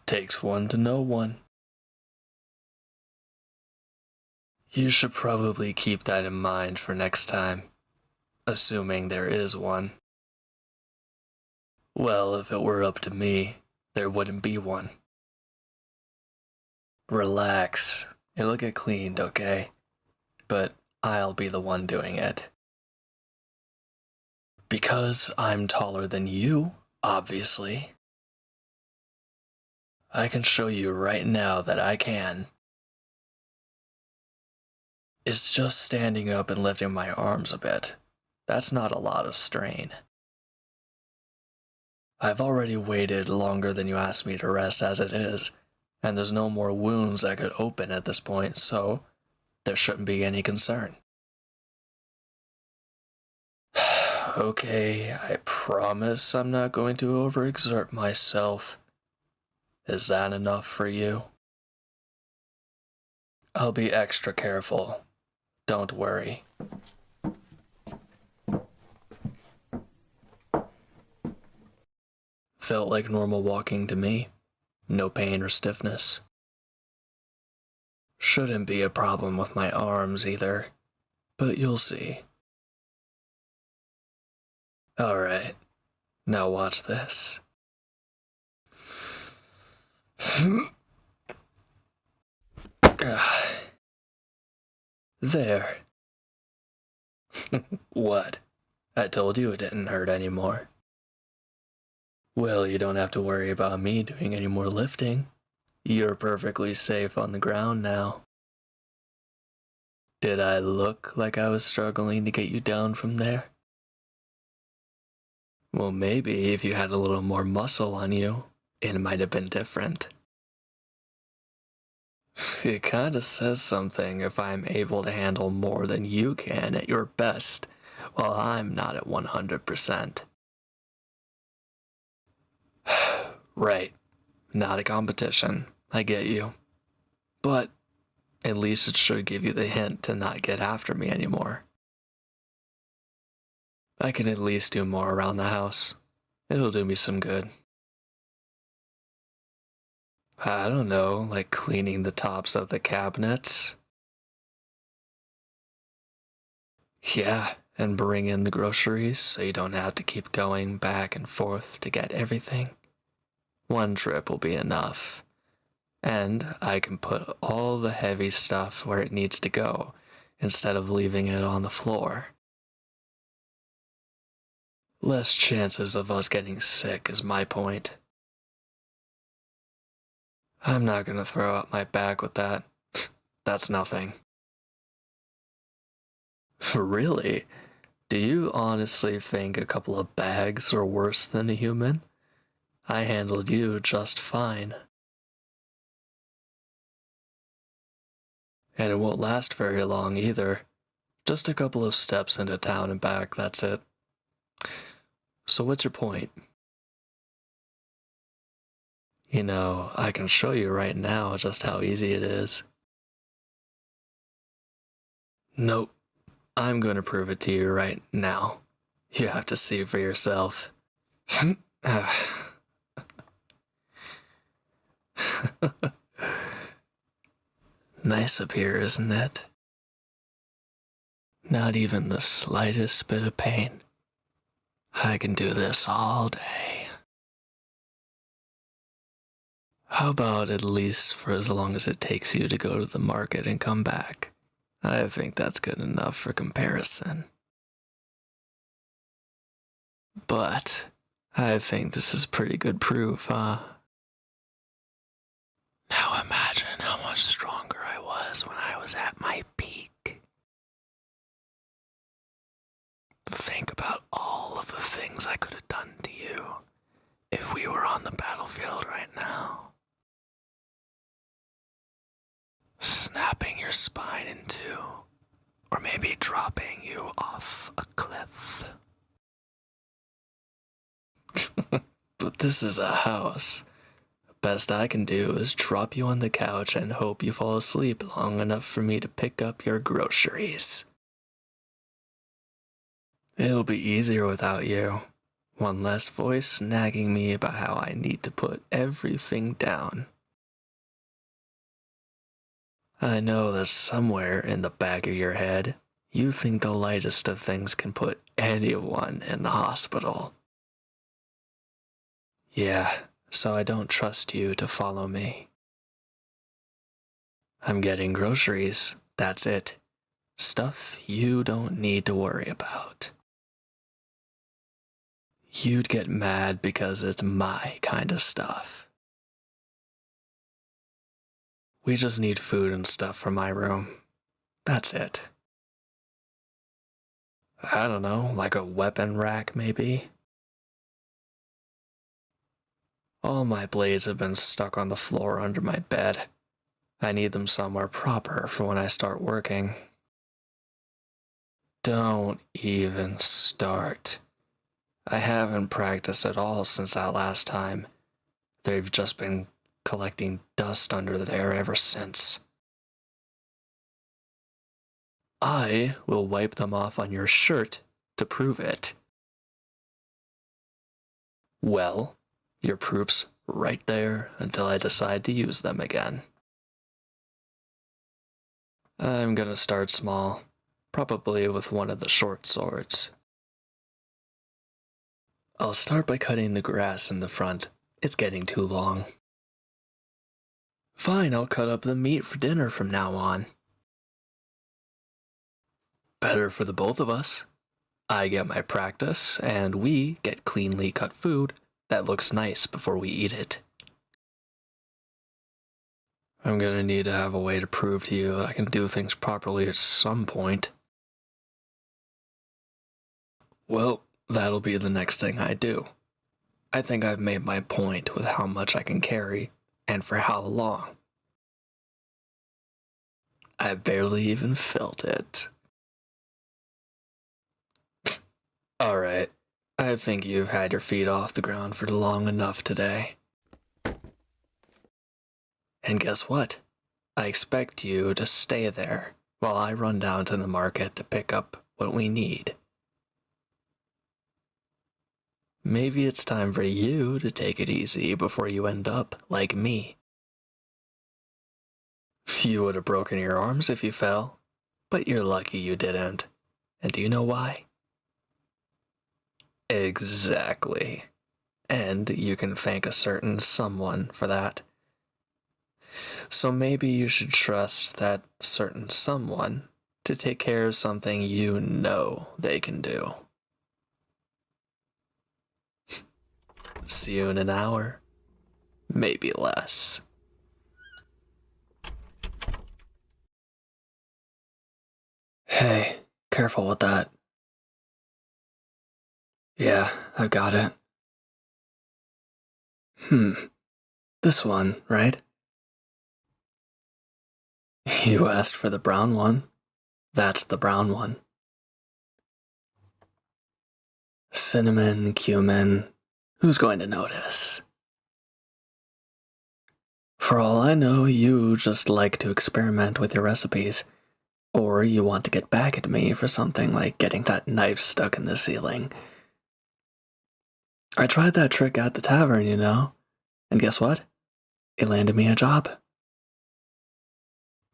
Takes one to know one. You should probably keep that in mind for next time, assuming there is one. Well, if it were up to me, there wouldn't be one. Relax, it'll get cleaned, okay? But I'll be the one doing it. Because I'm taller than you, obviously. I can show you right now that I can. It's just standing up and lifting my arms a bit. That's not a lot of strain. I've already waited longer than you asked me to rest as it is, and there's no more wounds that could open at this point, so there shouldn't be any concern. Okay, I promise I'm not going to overexert myself. Is that enough for you? I'll be extra careful. Don't worry. Felt like normal walking to me. No pain or stiffness. Shouldn't be a problem with my arms either, but you'll see. Alright, now watch this. There. What? I told you it didn't hurt anymore. Well, you don't have to worry about me doing any more lifting. You're perfectly safe on the ground now. Did I look like I was struggling to get you down from there? Well, maybe if you had a little more muscle on you, it might have been different. It kinda says something if I'm able to handle more than you can at your best, while I'm not at 100%. Right, not a competition, I get you. But at least it should give you the hint to not get after me anymore. I can at least do more around the house. It'll do me some good. I don't know, like cleaning the tops of the cabinets. Yeah, and bring in the groceries so you don't have to keep going back and forth to get everything. One trip will be enough. And I can put all the heavy stuff where it needs to go instead of leaving it on the floor. Less chances of us getting sick is my point. I'm not gonna throw out my back with that. That's nothing. Really? Do you honestly think a couple of bags are worse than a human? I handled you just fine. And it won't last very long either. Just a couple of steps into town and back, that's it. So what's your point? You know, I can show you right now just how easy it is. Nope. I'm going to prove it to you right now. You have to see for yourself. Nice up here, isn't it? Not even the slightest bit of pain. I can do this all day. How about at least for as long as it takes you to go to the market and come back? I think that's good enough for comparison. But I think this is pretty good proof, huh? Now imagine how much stronger I was when I was at my peak. Think about all of the things I could have done to you if we were on the battlefield right now. Snapping your spine in two, or maybe dropping you off a cliff. But this is a house. Best I can do is drop you on the couch and hope you fall asleep long enough for me to pick up your groceries. It'll be easier without you. One less voice nagging me about how I need to put everything down. I know that somewhere in the back of your head, you think the lightest of things can put anyone in the hospital. Yeah, so I don't trust you to follow me. I'm getting groceries, that's it. Stuff you don't need to worry about. You'd get mad because it's my kind of stuff. We just need food and stuff for my room. That's it. I don't know, like a weapon rack maybe? All my blades have been stuck on the floor under my bed. I need them somewhere proper for when I start working. Don't even start. I haven't practiced at all since that last time. They've just been collecting dust under there ever since. I will wipe them off on your shirt to prove it. Well, your proof's right there until I decide to use them again. I'm gonna start small, probably with one of the short swords. I'll start by cutting the grass in the front. It's getting too long. Fine, I'll cut up the meat for dinner from now on. Better for the both of us. I get my practice, and we get cleanly cut food that looks nice before we eat it. I'm gonna need to have a way to prove to you that I can do things properly at some point. Well, that'll be the next thing I do. I think I've made my point with how much I can carry, and for how long. I barely even felt it. Alright, I think you've had your feet off the ground for long enough today. And guess what? I expect you to stay there while I run down to the market to pick up what we need. Maybe it's time for you to take it easy before you end up like me. You would have broken your arms if you fell, but you're lucky you didn't. And do you know why? Exactly. And you can thank a certain someone for that. So maybe you should trust that certain someone to take care of something you know they can do. See you in an hour. Maybe less. Hey, careful with that. Yeah, I got it. This one, right? You asked for the brown one. That's the brown one. Cinnamon, cumin. Who's going to notice? For all I know, you just like to experiment with your recipes. Or you want to get back at me for something like getting that knife stuck in the ceiling. I tried that trick at the tavern, you know. And guess what? It landed me a job.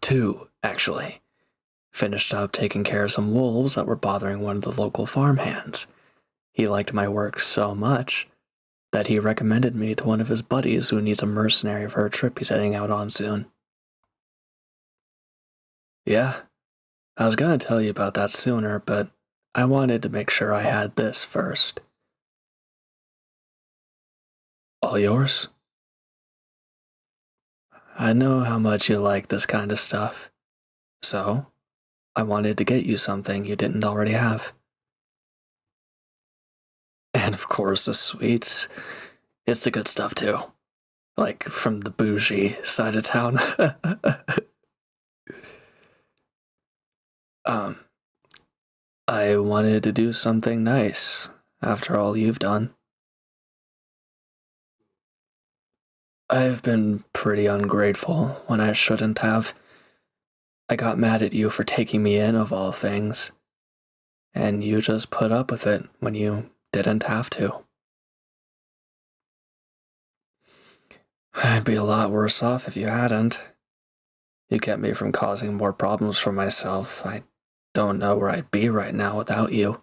2, actually. Finished up taking care of some wolves that were bothering one of the local farmhands. He liked my work so much that he recommended me to one of his buddies who needs a mercenary for a trip he's heading out on soon. Yeah, I was gonna tell you about that sooner, but I wanted to make sure I had this first. All yours? I know how much you like this kind of stuff, so I wanted to get you something you didn't already have. And of course, the sweets. It's the good stuff too. Like from the bougie side of town. um, I wanted to do something nice after all you've done. I've been pretty ungrateful when I shouldn't have. I got mad at you for taking me in, of all things, and you just put up with it when you didn't have to. I'd be a lot worse off if you hadn't. You kept me from causing more problems for myself. I don't know where I'd be right now without you.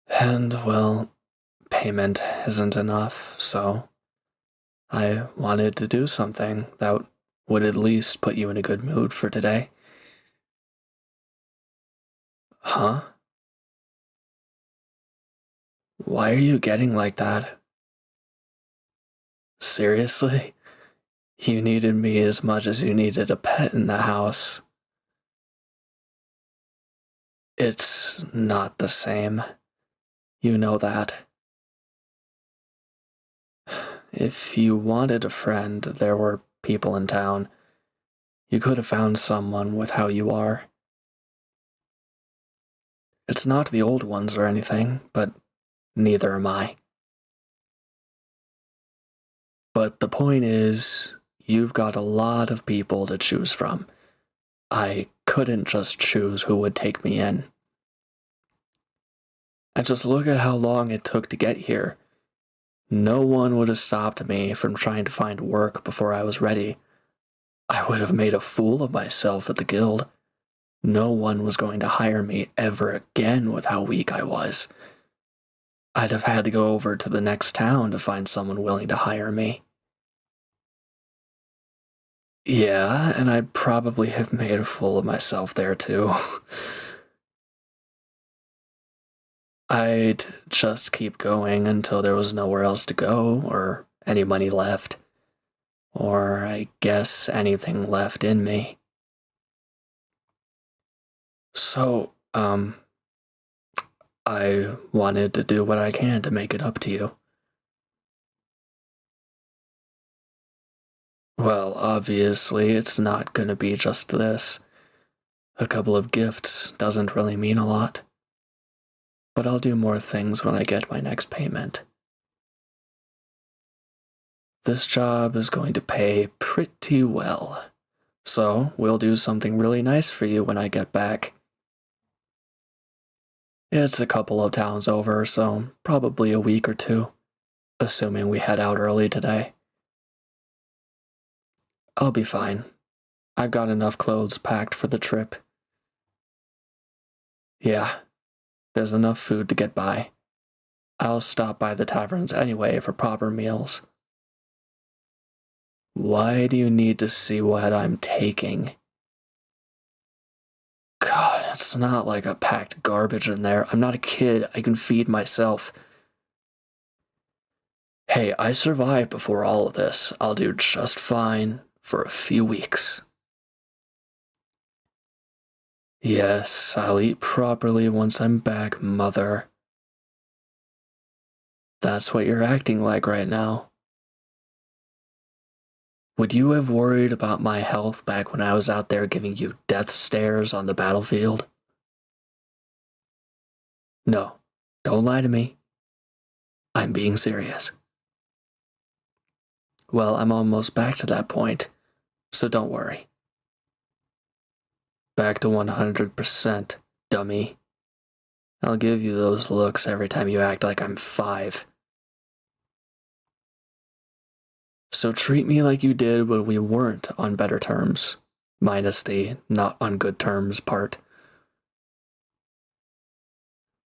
And, well, payment isn't enough, so I wanted to do something that would at least put you in a good mood for today. Huh? Why are you getting like that? Seriously? You needed me as much as you needed a pet in the house. It's not the same. You know that. If you wanted a friend, there were people in town. You could have found someone with how you are. It's not the old ones or anything, but neither am I. But the point is, you've got a lot of people to choose from. I couldn't just choose who would take me in. And just look at how long it took to get here. No one would have stopped me from trying to find work before I was ready. I would have made a fool of myself at the guild. No one was going to hire me ever again with how weak I was. I'd have had to go over to the next town to find someone willing to hire me. Yeah, and I'd probably have made a fool of myself there too. I'd just keep going until there was nowhere else to go, or any money left, or I guess anything left in me. So, I wanted to do what I can to make it up to you. Well, obviously, it's not gonna be just this. A couple of gifts doesn't really mean a lot. But I'll do more things when I get my next payment. This job is going to pay pretty well. So, we'll do something really nice for you when I get back. It's a couple of towns over, so probably a week or two, assuming we head out early today. I'll be fine. I've got enough clothes packed for the trip. Yeah, there's enough food to get by. I'll stop by the taverns anyway for proper meals. Why do you need to see what I'm taking? God, it's not like I packed garbage in there. I'm not a kid. I can feed myself. Hey, I survived before all of this. I'll do just fine for a few weeks. Yes, I'll eat properly once I'm back, Mother. That's what you're acting like right now. Would you have worried about my health back when I was out there giving you death stares on the battlefield? No, don't lie to me. I'm being serious. Well, I'm almost back to that point, so don't worry. Back to 100%, dummy. I'll give you those looks every time you act like I'm 5. So treat me like you did when we weren't on better terms, minus the not on good terms part.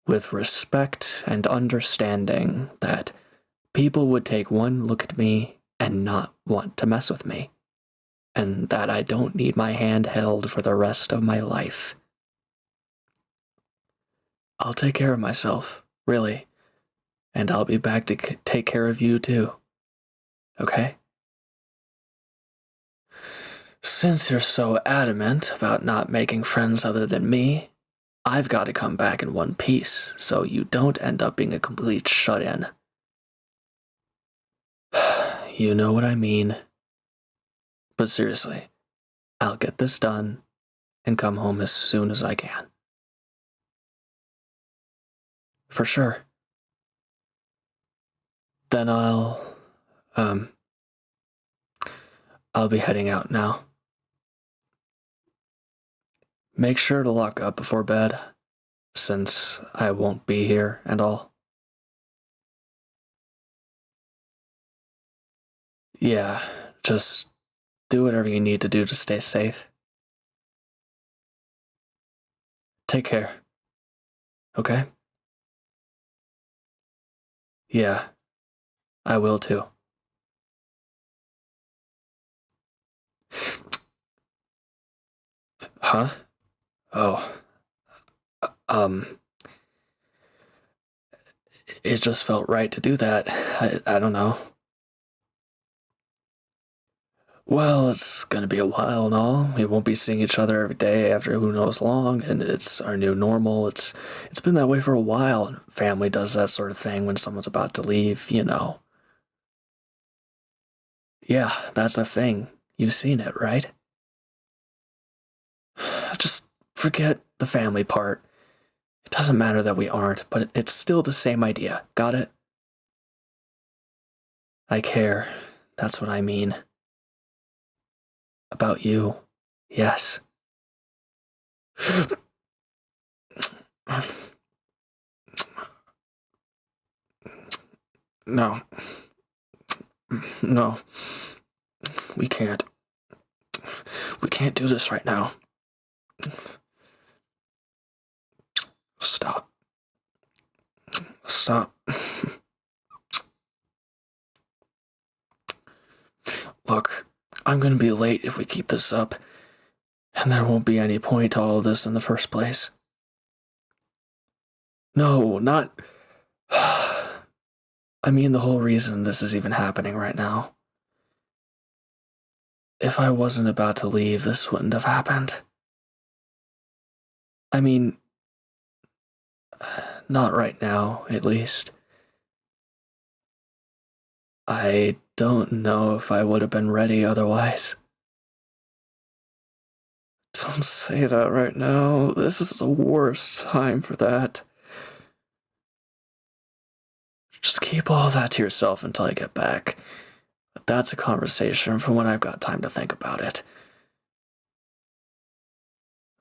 With respect and understanding that people would take one look at me and not want to mess with me, and that I don't need my hand held for the rest of my life. I'll take care of myself, really, and I'll be back to take care of you too. Okay? Since you're so adamant about not making friends other than me, I've got to come back in one piece so you don't end up being a complete shut-in. You know what I mean. But seriously, I'll get this done and come home as soon as I can. For sure. Then I'll be heading out now. Make sure to lock up before bed, since I won't be here and all. Yeah, just do whatever you need to do to stay safe. Take care. Okay? Yeah, I will too. Huh? Oh, um, it just felt right to do that. I don't know. Well, it's gonna be a while and all. We won't be seeing each other every day after who knows long, and it's our new normal. It's been that way for a while. Family does that sort of thing when someone's about to leave, you know. Yeah, that's the thing. You've seen it, right? Just forget the family part. It doesn't matter that we aren't, but it's still the same idea. Got it? I care. That's what I mean. About you. Yes. No. No. We can't. We can't do this right now. Stop. Stop. Look, I'm gonna be late if we keep this up, and there won't be any point to all of this in the first place. No, not. I mean, the whole reason this is even happening right now. If I wasn't about to leave, this wouldn't have happened. I mean, not right now, at least. I don't know if I would have been ready otherwise. Don't say that right now. This is the worst time for that. Just keep all that to yourself until I get back. But that's a conversation for when I've got time to think about it.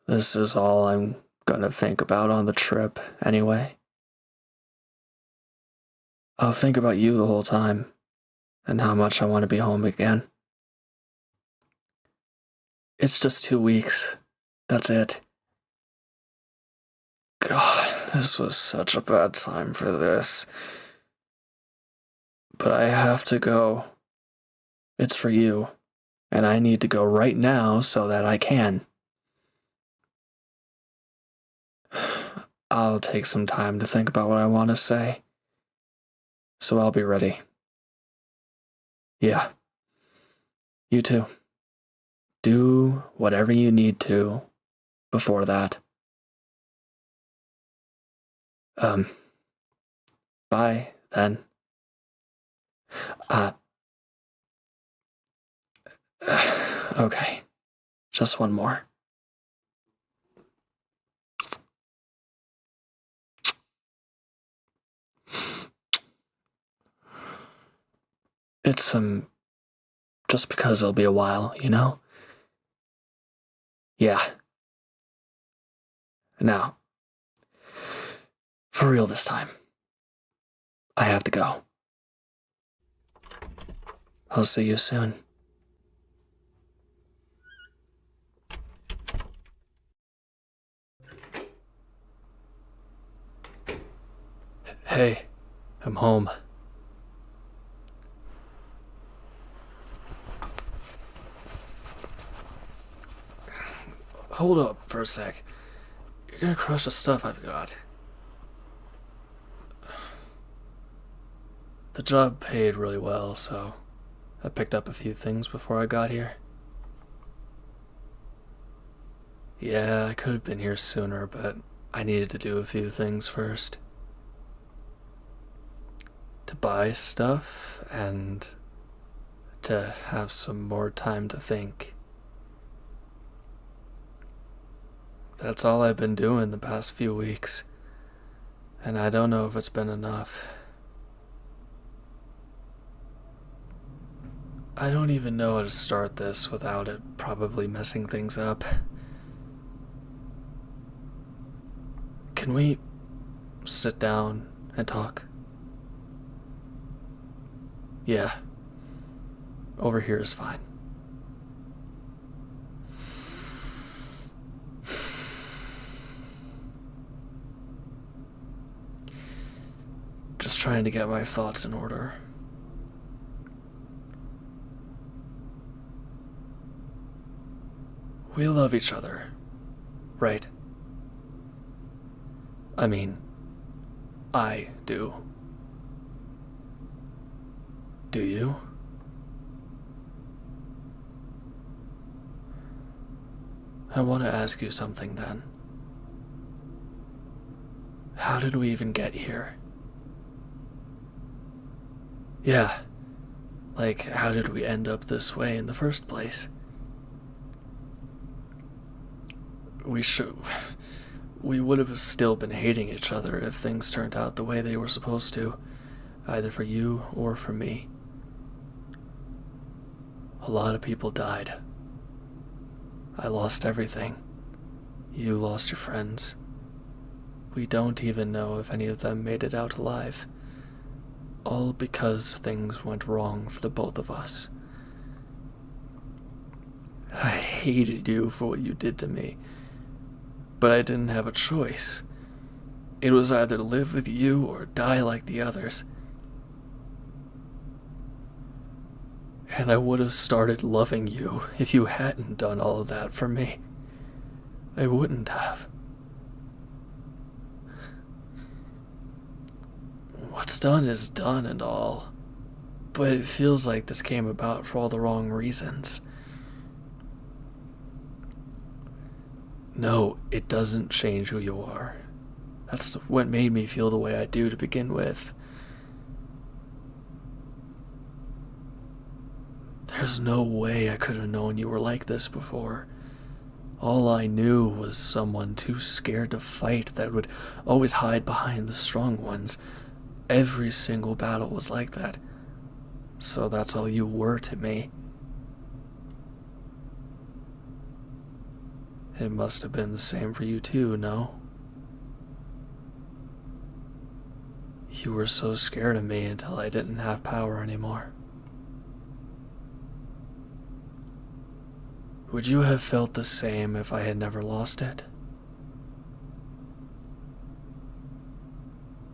This is all I'm gonna think about on the trip, anyway. I'll think about you the whole time, and how much I want to be home again. It's just 2 weeks. That's it. God, this was such a bad time for this. But I have to go. It's for you, and I need to go right now so that I can. I'll take some time to think about what I want to say. So I'll be ready. Yeah. You too. Do whatever you need to before that. Bye, then. Okay. Just one more. It's, just because it'll be a while, you know? Yeah. Now, for real this time. I have to go. I'll see you soon. Hey, I'm home. Hold up for a sec. You're gonna crush the stuff I've got. The job paid really well, so I picked up a few things before I got here. Yeah, I could have been here sooner, but I needed to do a few things first. To buy stuff and to have some more time to think. That's all I've been doing the past few weeks, and I don't know if it's been enough. I don't even know how to start this without it probably messing things up. Can we sit down and talk? Yeah. Over here is fine. Just trying to get my thoughts in order. We love each other, right? I mean, I do. Do you? I want to ask you something then. How did we even get here? Yeah, like, how did we end up this way in the first place? We would have still been hating each other if things turned out the way they were supposed to, either for you or for me. A lot of people died. I lost everything. You lost your friends. We don't even know if any of them made it out alive. All because things went wrong for the both of us. I hated you for what you did to me, but I didn't have a choice. It was either live with you or die like the others. And I would have started loving you if you hadn't done all of that for me. I wouldn't have. What's done is done and all, but it feels like this came about for all the wrong reasons. No, it doesn't change who you are. That's what made me feel the way I do to begin with. There's no way I could have known you were like this before. All I knew was someone too scared to fight that would always hide behind the strong ones. Every single battle was like that. So that's all you were to me. It must have been the same for you too, no? You were so scared of me until I didn't have power anymore. Would you have felt the same if I had never lost it?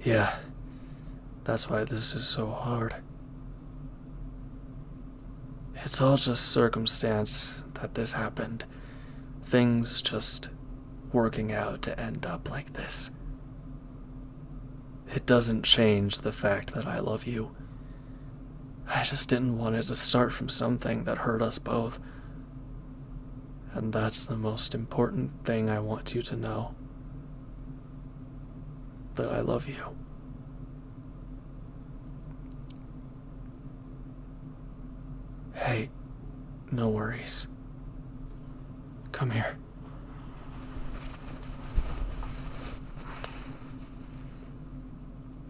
Yeah, that's why this is so hard. It's all just circumstance that this happened. Things just working out to end up like this. It doesn't change the fact that I love you. I just didn't want it to start from something that hurt us both. And that's the most important thing I want you to know. That I love you. Hey, no worries. Come here.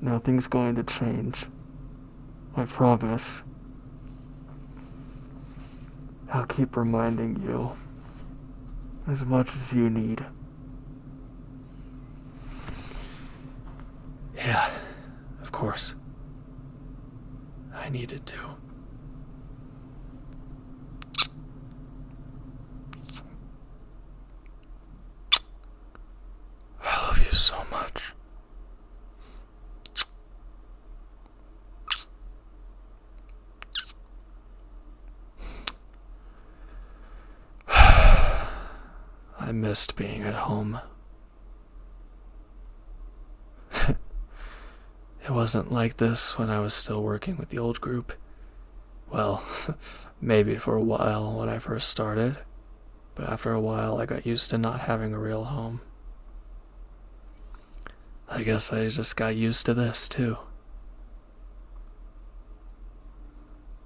Nothing's going to change. I promise. I'll keep reminding you as much as you need. Yeah, of course. I needed to. I love you so much. I missed being at home. It wasn't like this when I was still working with the old group. Well, maybe for a while when I first started, but after a while I got used to not having a real home. I guess I just got used to this too.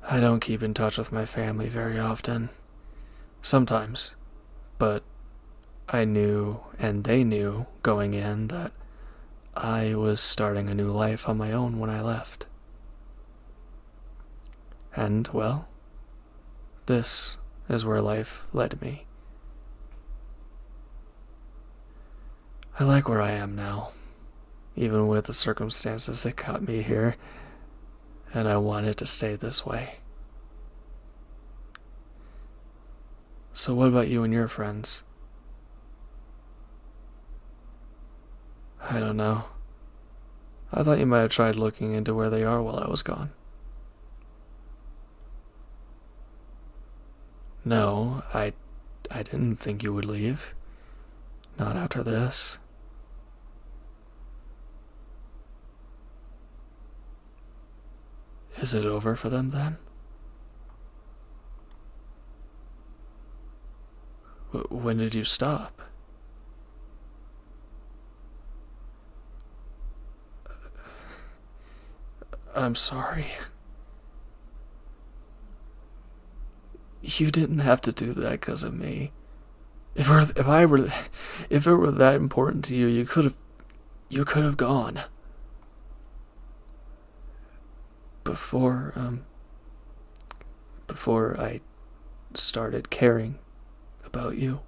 I don't keep in touch with my family very often. Sometimes, but I knew, and they knew, going in, that I was starting a new life on my own when I left. And, well, this is where life led me. I like where I am now, even with the circumstances that got me here, and I want it to stay this way. So what about you and your friends? I don't know. I thought you might have tried looking into where they are while I was gone. No, I didn't think you would leave. Not after this. Is it over for them then? When did you stop? I'm sorry. You didn't have to do that because of me. If it were that important to you, you could have gone. Before I started caring about you.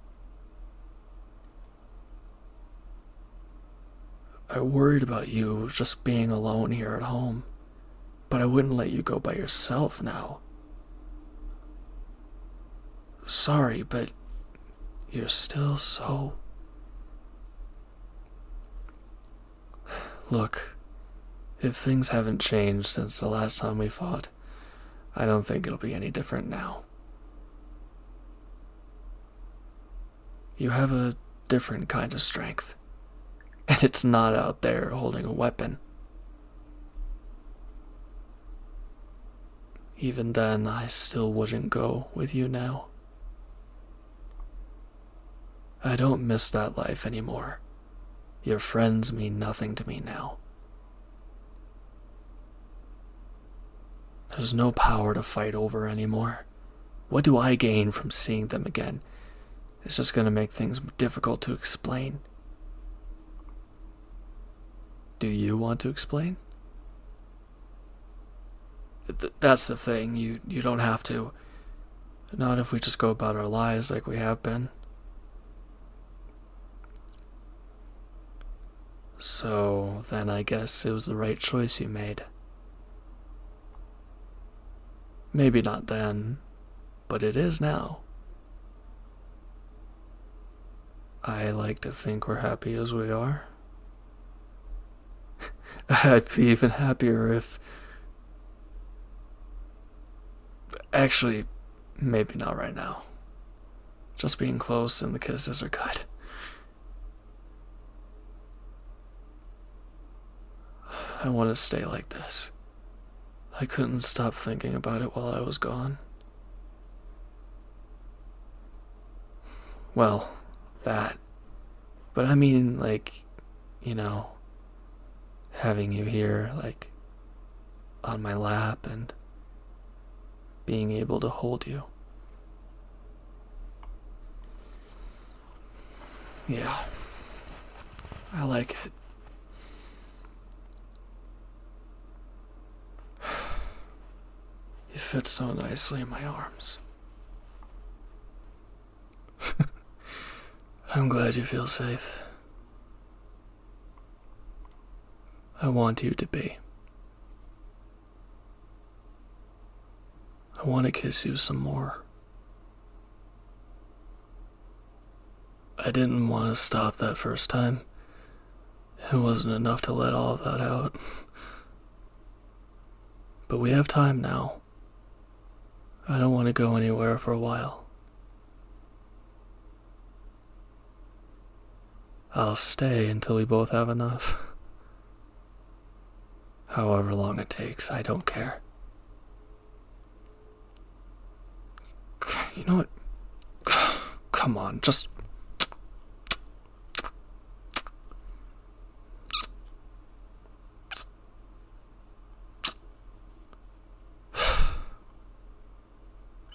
I worried about you just being alone here at home, but I wouldn't let you go by yourself now. Sorry, but you're still so... Look, if things haven't changed since the last time we fought, I don't think it'll be any different now. You have a different kind of strength, and it's not out there holding a weapon. Even then, I still wouldn't go with you now. I don't miss that life anymore. Your friends mean nothing to me now. There's no power to fight over anymore. What do I gain from seeing them again? It's just going to make things difficult to explain. Do you want to explain? That's the thing, you don't have to. Not if we just go about our lives like we have been. So, then I guess it was the right choice you made. Maybe not then, but it is now. I like to think we're happy as we are. I'd be even happier if... Actually, maybe not right now. Just being close and the kisses are good. I want to stay like this. I couldn't stop thinking about it while I was gone. Well, that. But I mean, like, you know, having you here, like, on my lap and being able to hold you. Yeah, I like it. You fit so nicely in my arms. I'm glad you feel safe. I want you to be. I want to kiss you some more. I didn't want to stop that first time. It wasn't enough to let all of that out. But we have time now. I don't want to go anywhere for a while. I'll stay until we both have enough. However long it takes, I don't care. You know what? Come on, just...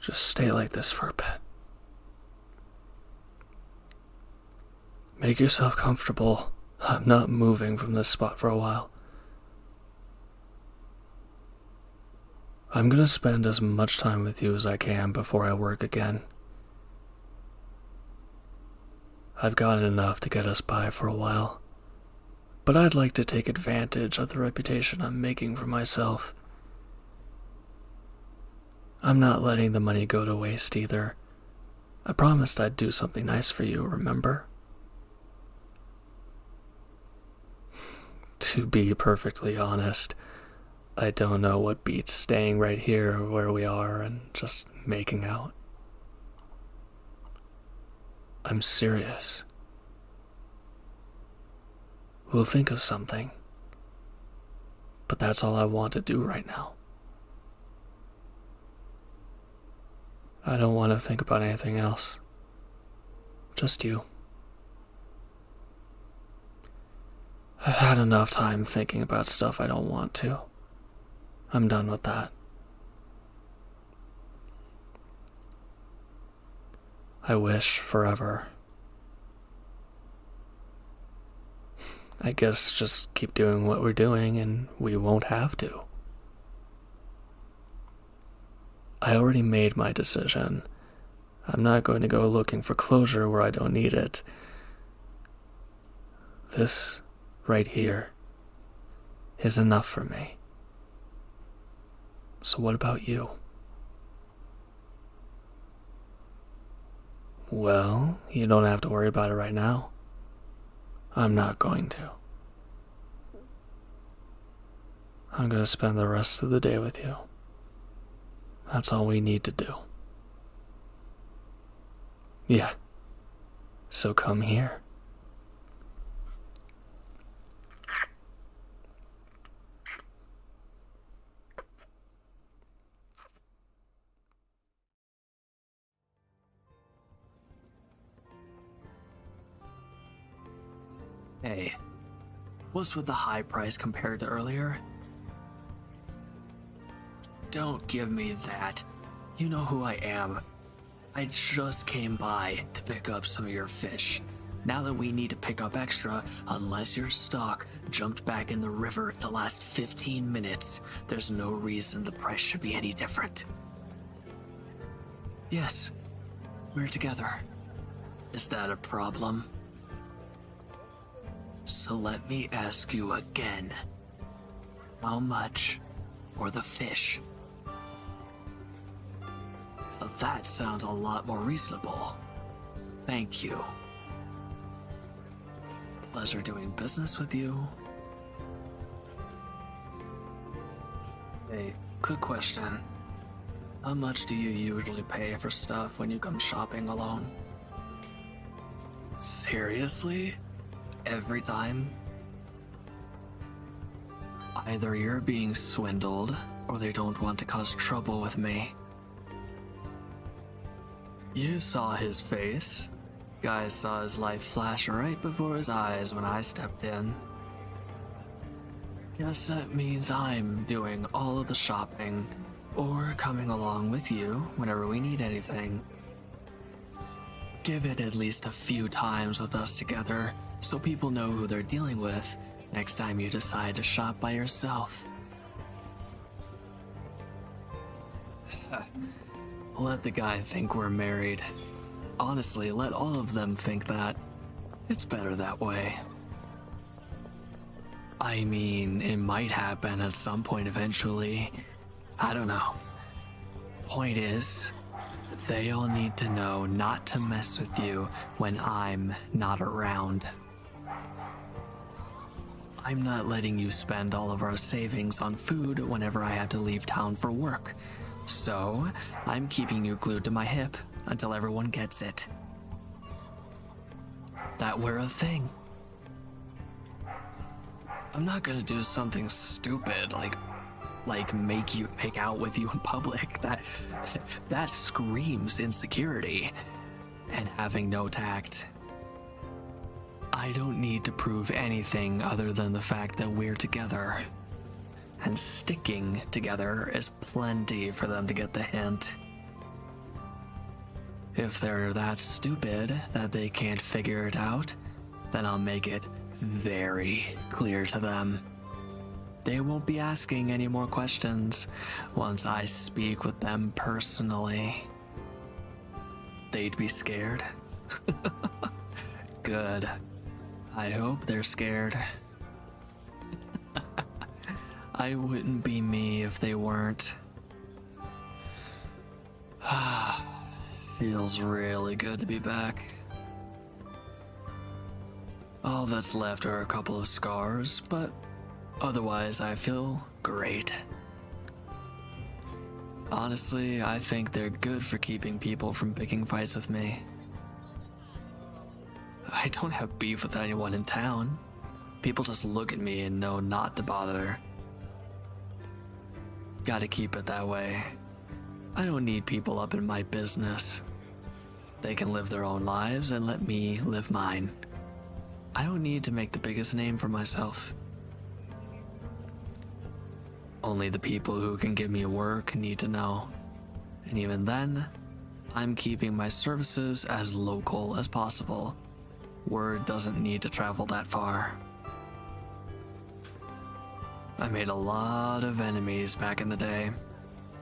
Just stay like this for a bit. Make yourself comfortable. I'm not moving from this spot for a while. I'm gonna spend as much time with you as I can before I work again. I've gotten enough to get us by for a while, but I'd like to take advantage of the reputation I'm making for myself. I'm not letting the money go to waste either. I promised I'd do something nice for you, remember? To be perfectly honest, I don't know what beats staying right here where we are and just making out. I'm serious. We'll think of something, but that's all I want to do right now. I don't want to think about anything else. Just you. I've had enough time thinking about stuff I don't want to. I'm done with that. I wish forever. I guess just keep doing what we're doing and we won't have to. I already made my decision. I'm not going to go looking for closure where I don't need it. This right here is enough for me. So what about you? Well, you don't have to worry about it right now. I'm not going to. I'm going to spend the rest of the day with you. That's all we need to do. Yeah. So come here. Hey, what's with the high price compared to earlier? Don't give me that. You know who I am. I just came by to pick up some of your fish. Now that we need to pick up extra, unless your stock jumped back in the river the last 15 minutes, there's no reason the price should be any different. Yes, we're together. Is that a problem? So let me ask you again. How much for the fish? Well, that sounds a lot more reasonable. Thank you. Pleasure doing business with you. Hey, quick question. How much do you usually pay for stuff when you come shopping alone? Seriously? Every time? Either you're being swindled, or they don't want to cause trouble with me. You saw his face. Guy saw his life flash right before his eyes when I stepped in. Guess that means I'm doing all of the shopping, or coming along with you whenever we need anything. Give it at least a few times with us together so people know who they're dealing with next time you decide to shop by yourself. Let the guy think we're married. Honestly, let all of them think that. It's better that way. I mean, it might happen at some point eventually. I don't know. Point is, they all need to know not to mess with you when I'm not around. I'm not letting you spend all of our savings on food whenever I have to leave town for work. So, I'm keeping you glued to my hip until everyone gets it. That we're a thing. I'm not gonna do something stupid like make out with you in public. That screams insecurity and having no tact. I don't need to prove anything other than the fact that we're together. And sticking together is plenty for them to get the hint. If they're that stupid that they can't figure it out, then I'll make it very clear to them. They won't be asking any more questions once I speak with them personally. They'd be scared? Good. I hope they're scared. I wouldn't be me if they weren't. Feels really good to be back. All that's left are a couple of scars, but otherwise I feel great. Honestly, I think they're good for keeping people from picking fights with me. I don't have beef with anyone in town. People just look at me and know not to bother. Gotta keep it that way. I don't need people up in my business. They can live their own lives and let me live mine. I don't need to make the biggest name for myself. Only the people who can give me work need to know. And even then, I'm keeping my services as local as possible. Word doesn't need to travel that far. I made a lot of enemies back in the day.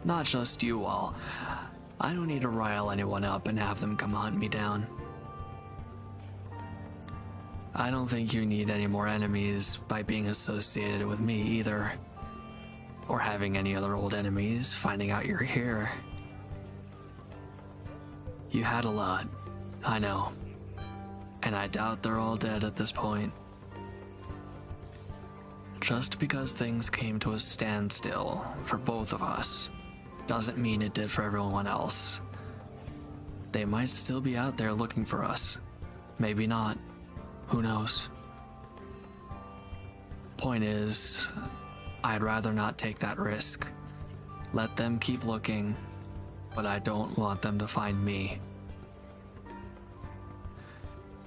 Not just you all. I don't need to rile anyone up and have them come hunt me down. I don't think you need any more enemies by being associated with me either. Or having any other old enemies finding out you're here. You had a lot, I know. And I doubt they're all dead at this point. Just because things came to a standstill for both of us doesn't mean it did for everyone else. They might still be out there looking for us. Maybe not. Who knows? Point is, I'd rather not take that risk. Let them keep looking, but I don't want them to find me.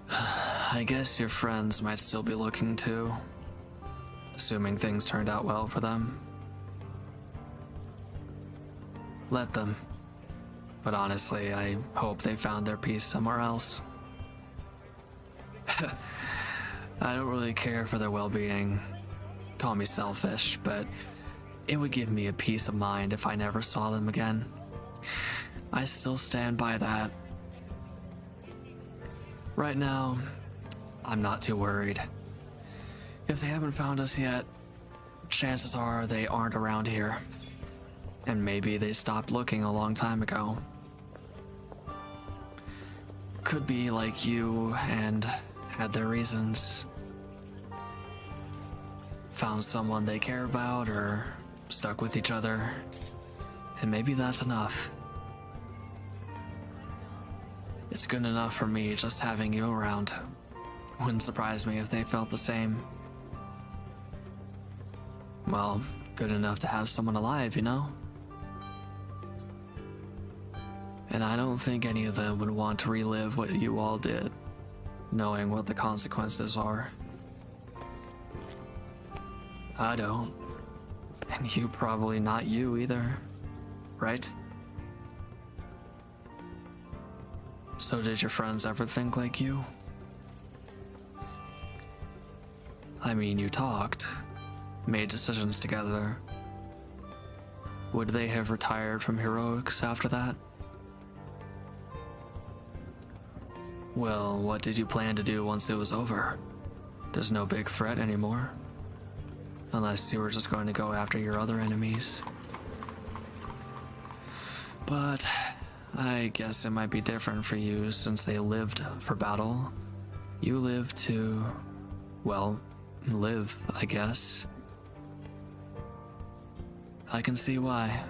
I guess your friends might still be looking too, assuming things turned out well for them. Let them. But honestly, I hope they found their peace somewhere else. I don't really care for their well-being. Call me selfish, but it would give me a peace of mind if I never saw them again. I still stand by that. Right now, I'm not too worried. If they haven't found us yet, chances are they aren't around here. And maybe they stopped looking a long time ago. Could be like you and had their reasons. Found someone they care about or stuck with each other. And maybe that's enough. It's good enough for me just having you around. Wouldn't surprise me if they felt the same. Well, good enough to have someone alive, you know? And I don't think any of them would want to relive what you all did, knowing what the consequences are. I don't. And you probably not you either, right? So did your friends ever think like you? I mean, you talked, made decisions together. Would they have retired from heroics after that? Well, what did you plan to do once it was over? There's no big threat anymore. Unless you were just going to go after your other enemies. But I guess it might be different for you since they lived for battle. You live to, well, live, I guess. I can see why.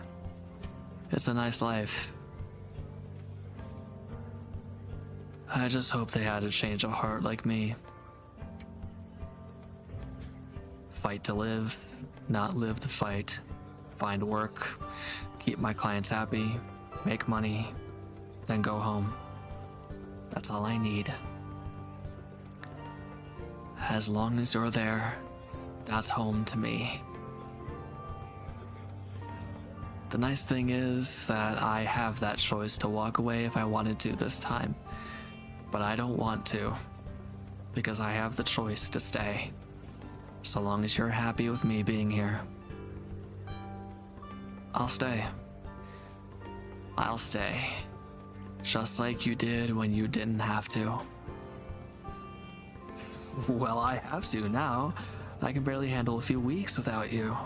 It's a nice life. I just hope they had a change of heart like me. Fight to live, not live to fight. Find work, keep my clients happy, make money, then go home. That's all I need. As long as you're there, that's home to me. The nice thing is that I have that choice to walk away if I wanted to this time. But I don't want to, because I have the choice to stay. So long as you're happy with me being here, I'll stay. I'll stay. Just like you did when you didn't have to. Well, I have to now. I can barely handle a few weeks without you.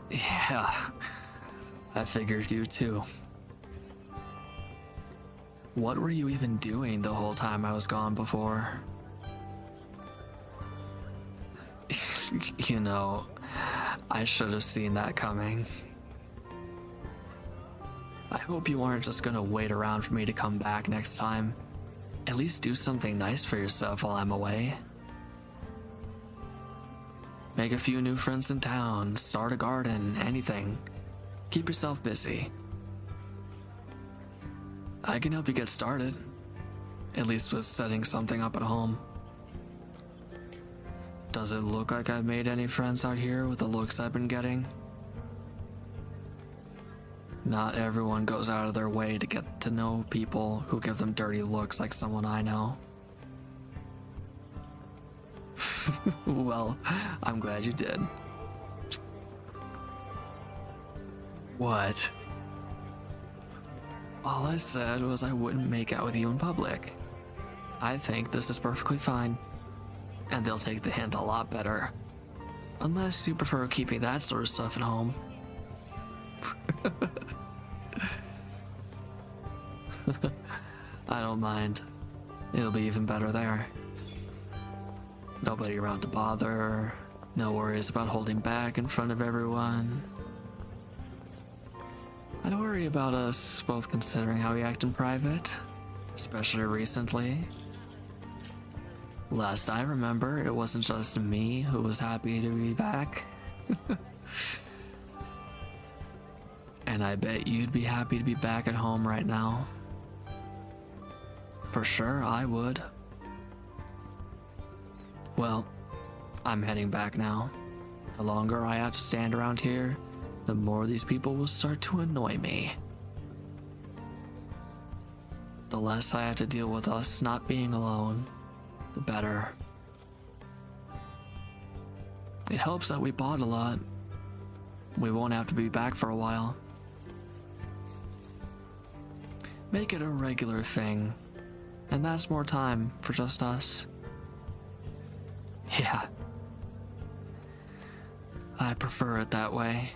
Yeah, I figured you too. What were you even doing the whole time I was gone before? You know, I should have seen that coming. I hope you aren't just gonna wait around for me to come back next time. At least do something nice for yourself while I'm away. Make a few new friends in town, start a garden, anything. Keep yourself busy. I can help you get started, at least with setting something up at home. Does it look like I've made any friends out here with the looks I've been getting? Not everyone goes out of their way to get to know people who give them dirty looks like someone I know. Well, I'm glad you did. What? All I said was I wouldn't make out with you in public. I think this is perfectly fine. And they'll take the hint a lot better. Unless you prefer keeping that sort of stuff at home. I don't mind. It'll be even better there. Nobody around to bother. No worries about holding back in front of everyone. I worry about us both considering how we act in private, especially recently. Last I remember, it wasn't just me who was happy to be back. And I bet you'd be happy to be back at home right now. For sure, I would. Well, I'm heading back now. The longer I have to stand around here, the more these people will start to annoy me. The less I have to deal with us not being alone, the better. It helps that we bought a lot. We won't have to be back for a while. Make it a regular thing, and that's more time for just us. Yeah. I prefer it that way.